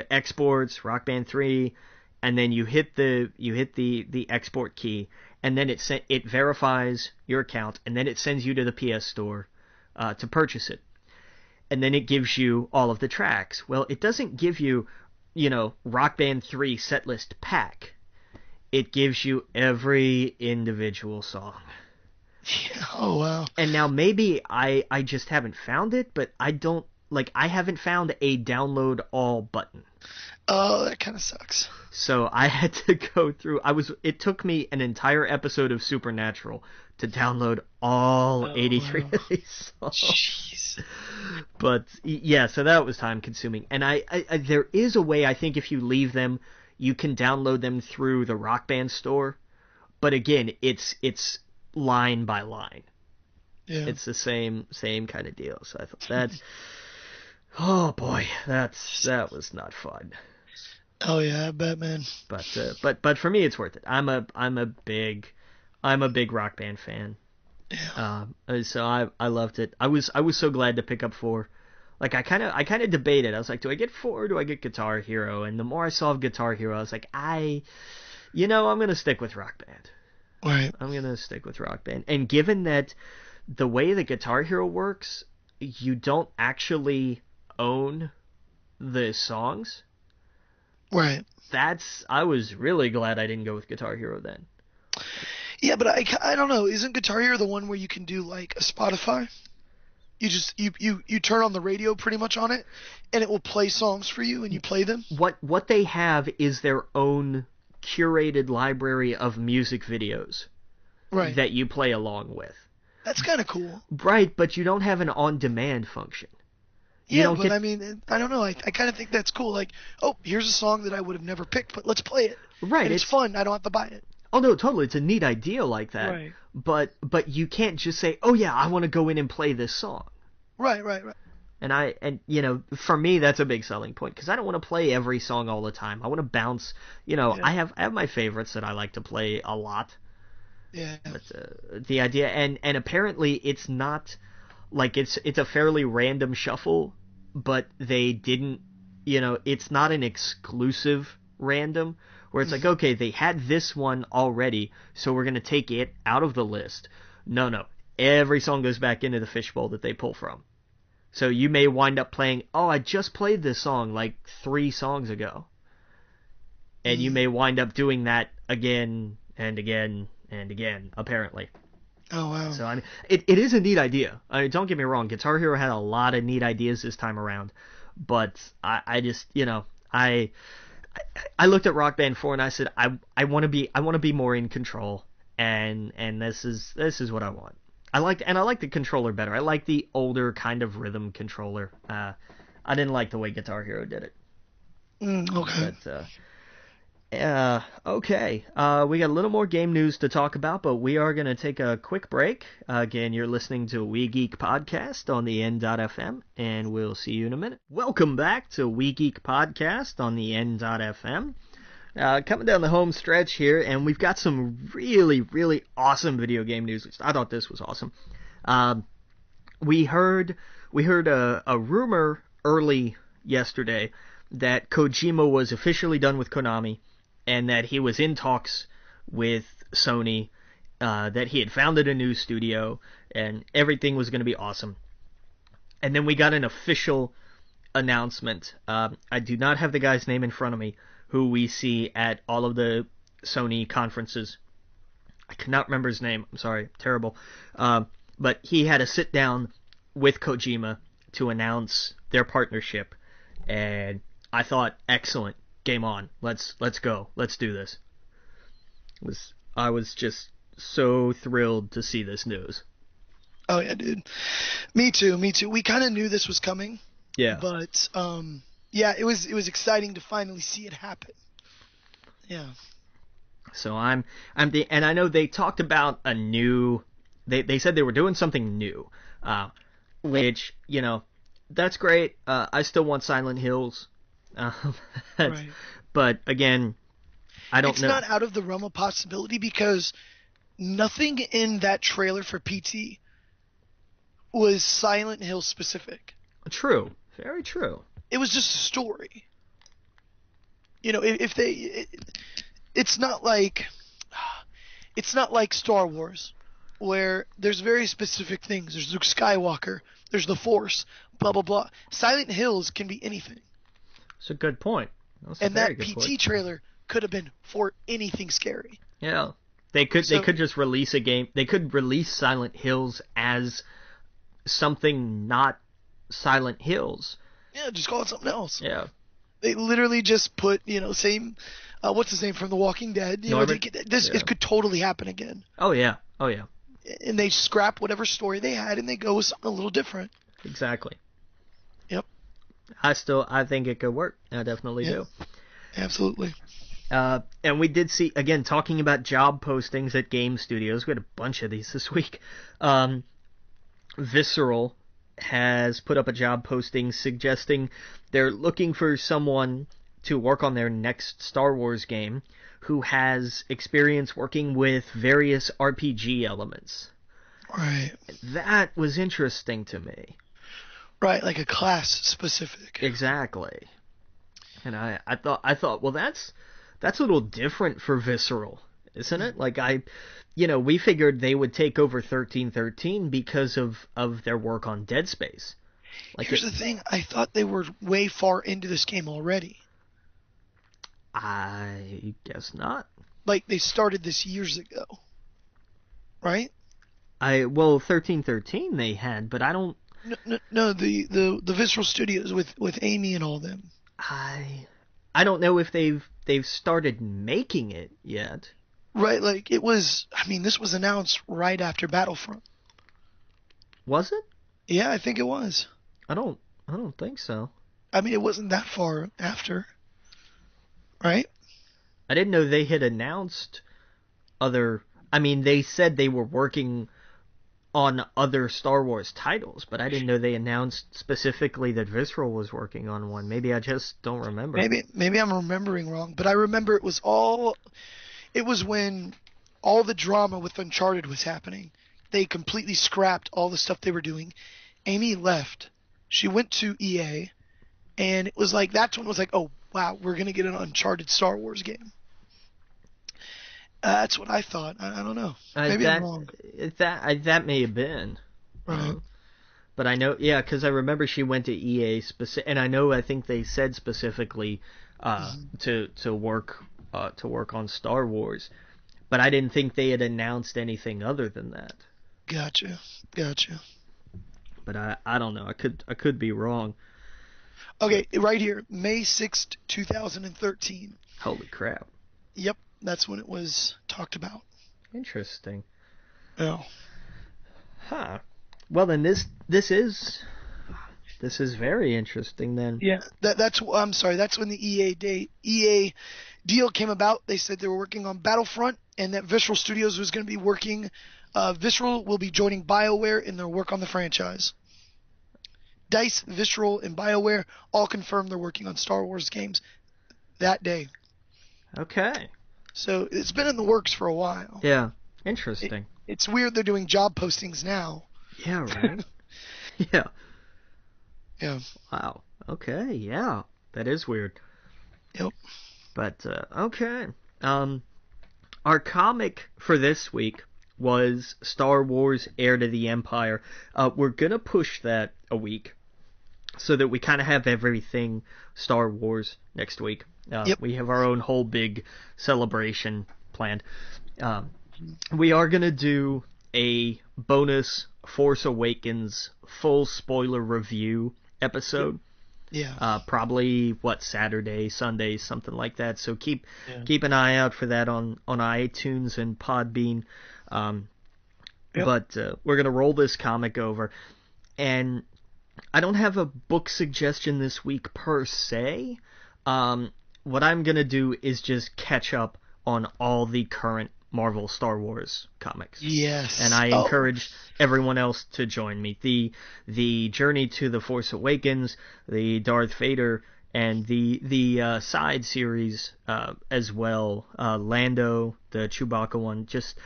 exports, Rock Band 3, and then you hit the export key, and then it verifies your account, and then it sends you to the PS Store to purchase it. And then it gives you all of the tracks. Well, it doesn't give you, Rock Band 3 setlist pack. It gives you every individual song. Oh, wow. And now maybe I just haven't found it, but I haven't found a download all button. Oh, that kind of sucks. So I had to go through, it took me an entire episode of Supernatural to download all 83 of these songs. Jeez. But yeah, so that was time consuming. And I there is a way, I think, if you leave them, you can download them through the Rock Band store. But again, it's line by line. Yeah. It's the same kind of deal. So I thought that's, oh boy, that was not fun. Oh yeah, I bet, man. But for me, it's worth it. I'm a big Rock Band fan. Yeah. So I loved it. I was so glad to pick up 4. Like I kind of debated. I was like, do I get 4 or do I get Guitar Hero? And the more I saw of Guitar Hero, I was like, I'm gonna stick with Rock Band. Right. I'm gonna stick with Rock Band. And given that the way the Guitar Hero works, you don't actually own the songs. Right. I was really glad I didn't go with Guitar Hero then. Yeah, but I don't know. Isn't Guitar Hero the one where you can do like a Spotify? You just you turn on the radio pretty much on it, and it will play songs for you, and you play them. What they have is their own curated library of music videos Right. that you play along with. That's kind of cool. Right, but you don't have an on-demand function. I mean, I don't know. I kind of think that's cool. Like, oh, here's a song that I would have never picked, but let's play it. Right. And it's fun. I don't have to buy it. Oh no, totally. It's a neat idea like that. Right. But you can't just say, oh yeah, I want to go in and play this song. Right. And for me that's a big selling point because I don't want to play every song all the time. I want to bounce. Yeah. I have my favorites that I like to play a lot. Yeah. But the idea and apparently it's not like it's a fairly random shuffle, but they didn't. It's not an exclusive random where it's like, okay, they had this one already, so we're gonna take it out of the list. No. Every song goes back into the fishbowl that they pull from. So you may wind up playing, oh, I just played this song like 3 songs ago. And you may wind up doing that again and again and again, apparently. Oh, wow. So, I mean, it is a neat idea. I mean, don't get me wrong, Guitar Hero had a lot of neat ideas this time around. But I just, I looked at Rock Band 4 and I said, I want to be more in control. And this is what I want. I like the controller better. I like the older kind of rhythm controller. I didn't like the way Guitar Hero did it. Okay. But, okay. We got a little more game news to talk about, but we are going to take a quick break. Again, you're listening to We Geek Podcast on the N.FM, and we'll see you in a minute. Welcome back to We Geek Podcast on the N.FM. Coming down the home stretch here, and we've got some really, really awesome video game news. I thought this was awesome. We heard a rumor early yesterday that Kojima was officially done with Konami, and that he was in talks with Sony, that he had founded a new studio, and everything was going to be awesome. And then we got an official announcement. I do not have the guy's name in front of me, who we see at all of the Sony conferences. I cannot remember his name. I'm sorry. Terrible. But he had a sit down with Kojima to announce their partnership. And I thought, excellent. Game on. Let's go. Let's do this. I was just so thrilled to see this news. Oh, yeah, dude. Me too. We kind of knew this was coming. Yeah. But, yeah, it was exciting to finally see it happen. Yeah. So and I know they talked about a new, they said they were doing something new, which, that's great. I still want Silent Hills. Right. But again, I don't know. It's not out of the realm of possibility because nothing in that trailer for PT was Silent Hill specific. True. Very true. It was just a story. It's not like Star Wars, where there's very specific things. There's Luke Skywalker, there's the Force, blah blah blah. Silent Hills can be anything. That's a good point. And that PT trailer could have been for anything scary. Yeah, they could just release a game. They could release Silent Hills as something not Silent Hills. Yeah, just call it something else. Yeah. They literally just put, same, what's his name from The Walking Dead? It could totally happen again. Oh yeah. And they scrap whatever story they had and they go with something a little different. Exactly. Yep. I think it could work. I definitely do. Absolutely. And we did see, again, talking about job postings at game studios. We had a bunch of these this week. Visceral has put up a job posting suggesting they're looking for someone to work on their next Star Wars game who has experience working with various RPG elements. Right. That was interesting to me. Right, like a class specific. Exactly. And I thought, well, that's a little different for Visceral, isn't it? Like we figured they would take over 1313 because of their work on Dead Space. Like Here's the thing, I thought they were way far into this game already. I guess not. Like they started this years ago, right? 1313 they had, but I don't. No, the Visceral Studios with Amy and all them. I don't know if they've started making it yet. Right, like it was. I mean, this was announced right after Battlefront. Was it? Yeah, I think it was. I don't think so. I mean, it wasn't that far after, right? I didn't know they had announced other. I mean, they said they were working on other Star Wars titles, but I didn't know they announced specifically that Visceral was working on one. Maybe I just don't remember. Maybe I'm remembering wrong, but I remember it was when all the drama with Uncharted was happening. They completely scrapped all the stuff they were doing. Amy left. She went to EA, and it was like that's when it was like, oh wow, we're gonna get an Uncharted Star Wars game. That's what I thought. I don't know. Maybe I'm wrong. That may have been. Right. But I know, yeah, because I remember she went to EA and I think they said specifically to work on Star Wars, but I didn't think they had announced anything other than that. Gotcha. But I don't know. I could be wrong. Okay, right here, May 6th, 2013. Holy crap. Yep. That's when it was talked about. Interesting. Oh. Huh. Well, then this is very interesting then. Yeah. I'm sorry. That's when the EA deal came about. They said they were working on Battlefront and that Visceral Studios was going to be working. Visceral will be joining BioWare in their work on the franchise. DICE, Visceral, and BioWare all confirmed they're working on Star Wars games that day. Okay. So it's been in the works for a while. Yeah, interesting. It's weird they're doing job postings now. Yeah, right. Yeah. Yeah. Wow. Okay, yeah. That is weird. Yep. But, okay. Our comic for this week was Star Wars Heir to the Empire. We're going to push that a week so that we kind of have everything Star Wars next week. Yep. We have our own whole big celebration planned. We are going to do a bonus Force Awakens full spoiler review episode. Yeah. Probably Saturday, Sunday, something like that. So keep an eye out for that on iTunes and Podbean. Yep. But we're going to roll this comic over. And I don't have a book suggestion this week per se. What I'm going to do is just catch up on all the current Marvel Star Wars comics. Yes. And I encourage everyone else to join me. The Journey to the Force Awakens, the Darth Vader, and the side series as well. Lando, the Chewbacca one, just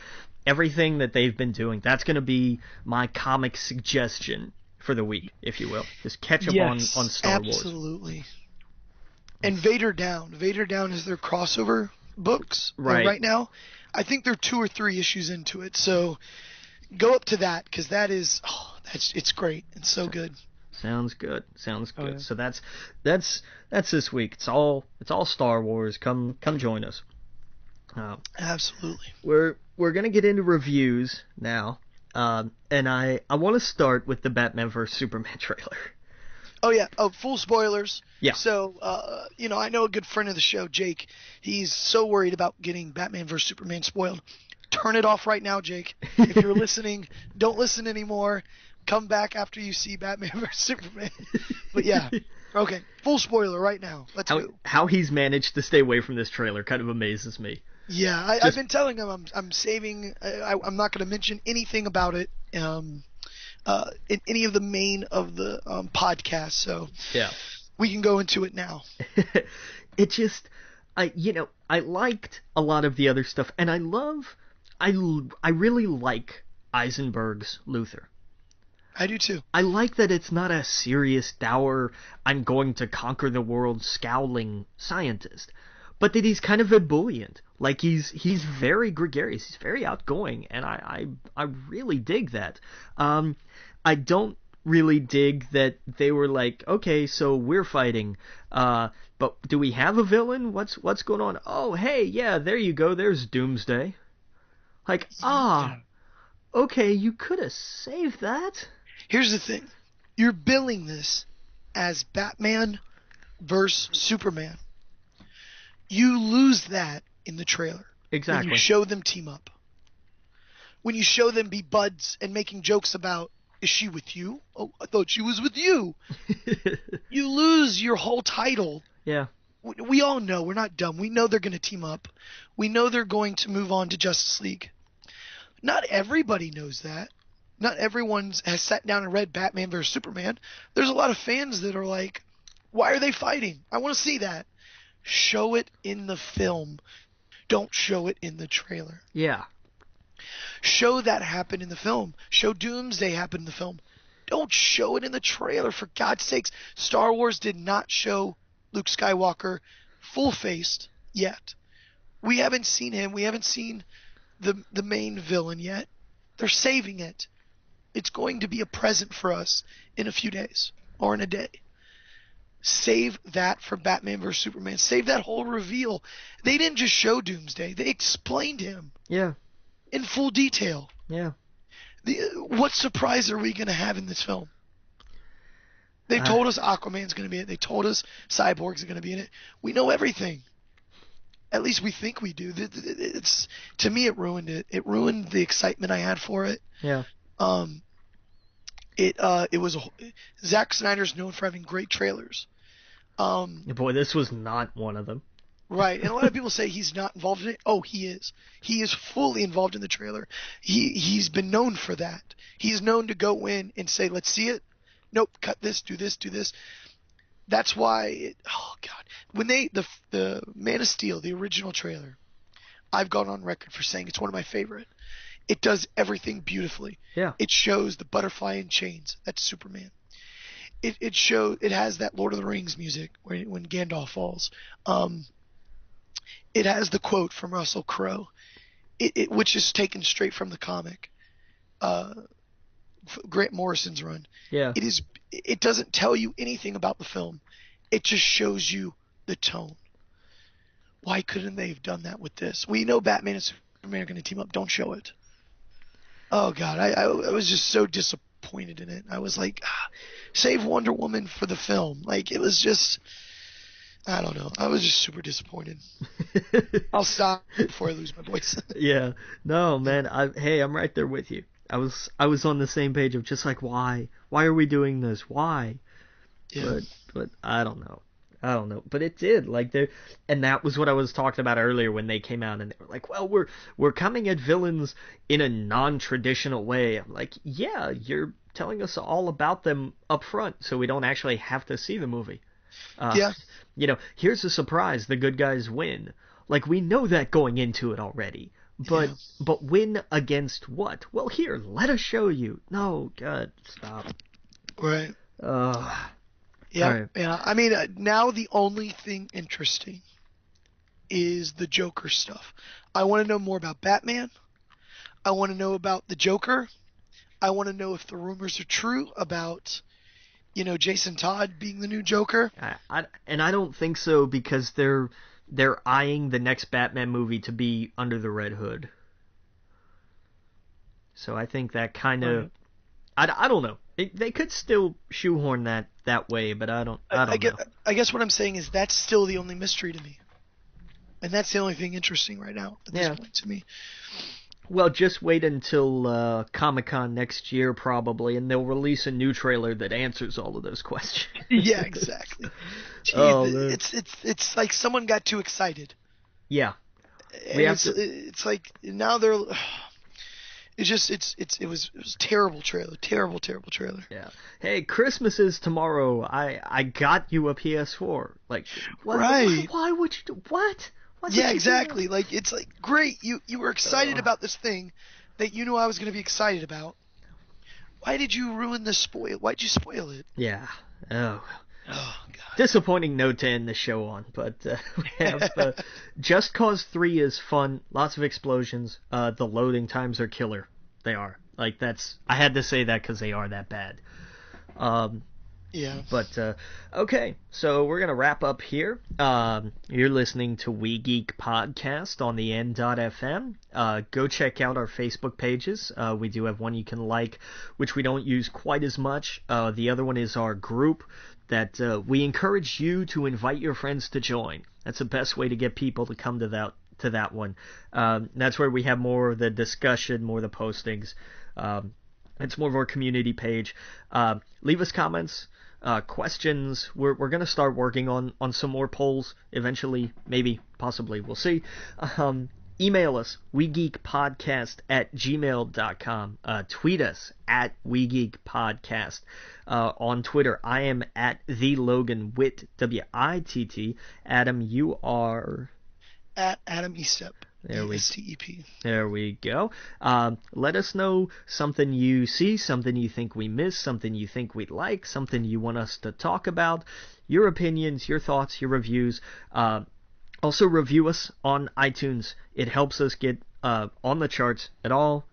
everything that they've been doing. That's going to be my comic suggestion for the week, if you will. Just catch up on Star Wars. Absolutely. And Vader Down. Vader Down is their crossover books right now. I think they're 2 or 3 issues into it. So go up to that because it's great. It's so good. Sounds good. Oh, yeah. So that's this week. It's all Star Wars. Come join us. Absolutely. We're gonna get into reviews now. And I want to start with the Batman vs Superman trailer. Oh yeah. Oh, full spoilers. Yeah. So, I know a good friend of the show, Jake. He's so worried about getting Batman vs Superman spoiled. Turn it off right now, Jake. If you're listening, don't listen anymore. Come back after you see Batman vs Superman. But yeah. Okay. Full spoiler right now. Let's go. How he's managed to stay away from this trailer kind of amazes me. Yeah, I've been telling him I'm saving. I'm not going to mention anything about it. In any of the main of the podcast, so yeah, we can go into it now. It just, I liked a lot of the other stuff, and I really like Eisenberg's Luthor. I do too. I like that it's not a serious, dour, I'm going to conquer the world scowling scientist, but that he's kind of ebullient. Like he's very gregarious, he's very outgoing, and I really dig that. I don't really dig that they were like, okay, so we're fighting, but do we have a villain? What's going on? Oh, hey, yeah, there you go. There's Doomsday. Like, okay, you could have saved that. Here's the thing. You're billing this as Batman versus Superman. You lose that in the trailer. Exactly. When you show them team up. When you show them be buds and making jokes about, is she with you? Oh, I thought she was with you. You lose your whole title. Yeah. We all know. We're not dumb. We know they're going to team up. We know they're going to move on to Justice League. Not everybody knows that. Not everyone has sat down and read Batman vs. Superman. There's a lot of fans that are like, why are they fighting? I want to see that. Show it in the film. Don't show it in the trailer. Yeah. Show that happen in the film. Show Doomsday happen in the film. Don't show it in the trailer, for God's sakes. Star Wars did not show Luke Skywalker full-faced yet. We haven't seen him. We haven't seen the main villain yet. They're saving it. It's going to be a present for us in a few days or in a day. Save that for Batman vs. Superman. Save that whole reveal. They didn't just show Doomsday. They explained him. Yeah. In full detail. Yeah. What surprise are we going to have in this film? They told us Aquaman's going to be in it. They told us Cyborg's going to be in it. We know everything. At least we think we do. To me, it ruined it. It ruined the excitement I had for it. Yeah. It was Zack Snyder's known for having great trailers. Boy, this was not one of them. Right, and a lot of people say he's not involved in it. Oh, he is. He is fully involved in the trailer. He's been known for that. He's known to go in and say, "Let's see it." Nope, cut this, do this, do this. That's why. Oh God, when the Man of Steel, the original trailer, I've gone on record for saying it's one of my favorite. It does everything beautifully. Yeah. It shows the butterfly in chains. That's Superman. It has that Lord of the Rings music when Gandalf falls. It has the quote from Russell Crowe, which is taken straight from the comic, Grant Morrison's run. Yeah. It doesn't tell you anything about the film. It just shows you the tone. Why couldn't they have done that with this? We know Batman and Superman are going to team up. Don't show it. Oh God, I was just so disappointed in it. I was like, save Wonder Woman for the film. Like, it was just, I don't know. I was just super disappointed. I'll stop before I lose my voice. Yeah. No, man. I'm right there with you. I was on the same page of just like, why? Why are we doing this? Why? Yeah. But I don't know. But it did. Like, and that was what I was talking about earlier when they came out and they were like, well, we're coming at villains in a non-traditional way. I'm like, yeah, you're telling us all about them up front so we don't actually have to see the movie. Yeah. Here's a surprise. The good guys win. Like, we know that going into it already. But win against what? Well, here, let us show you. No, God, stop. Right. Yeah. Right. Yeah. I mean, now the only thing interesting is the Joker stuff. I want to know more about Batman. I want to know about the Joker. I want to know if the rumors are true about, Jason Todd being the new Joker. I don't think so, because they're eyeing the next Batman movie to be under the Red Hood. So I think that kind of, I don't know. They could still shoehorn that way, but I don't know. I guess what I'm saying is that's still the only mystery to me. And that's the only thing interesting right now at this point to me. Well, just wait until Comic-Con next year, probably, and they'll release a new trailer that answers all of those questions. Yeah, exactly. It's like someone got too excited. Yeah. It's like now they're. It was a terrible trailer. Terrible trailer. Yeah. Hey, Christmas is tomorrow. I got you a PS4. Like, what? Right. Why would you do what? Yeah, exactly. Like, it's like, great, you were excited about this thing that you knew I was going to be excited about. Why did you ruin the spoil? Why'd you spoil it? Yeah. Oh. Oh, God. Disappointing note to end the show on, but we have Just Cause 3 is fun, lots of explosions. The loading times are killer. They are. Like, I had to say that because they are that bad. Yeah. But, okay, so we're going to wrap up here. You're listening to We Geek Podcast on the N.FM. Go check out our Facebook pages. We do have one you can like, which we don't use quite as much. The other one is our group that we encourage you to invite your friends to join. That's the best way to get people to come to that one. That's where we have more of the discussion, more of the postings. It's more of our community page. Leave us comments, questions. We're going to start working on some more polls eventually, maybe, possibly. We'll see. Email us, wegeekpodcast@gmail.com. Tweet us at wegeekpodcast. On Twitter, I am at @TheLoganWitt, WITT. Adam, you are... At Adam Estep. There we STEP. There we go. Let us know something you see, something you think we missed, something you think we'd like, something you want us to talk about, your opinions, your thoughts, your reviews. Also review us on iTunes. It helps us get on the charts at all.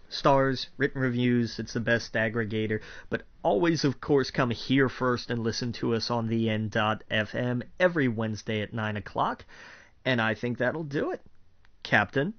Stars, written reviews, it's the best aggregator. But always, of course, come here first and listen to us on the N.FM every Wednesday at 9 o'clock. And I think that'll do it. Captain.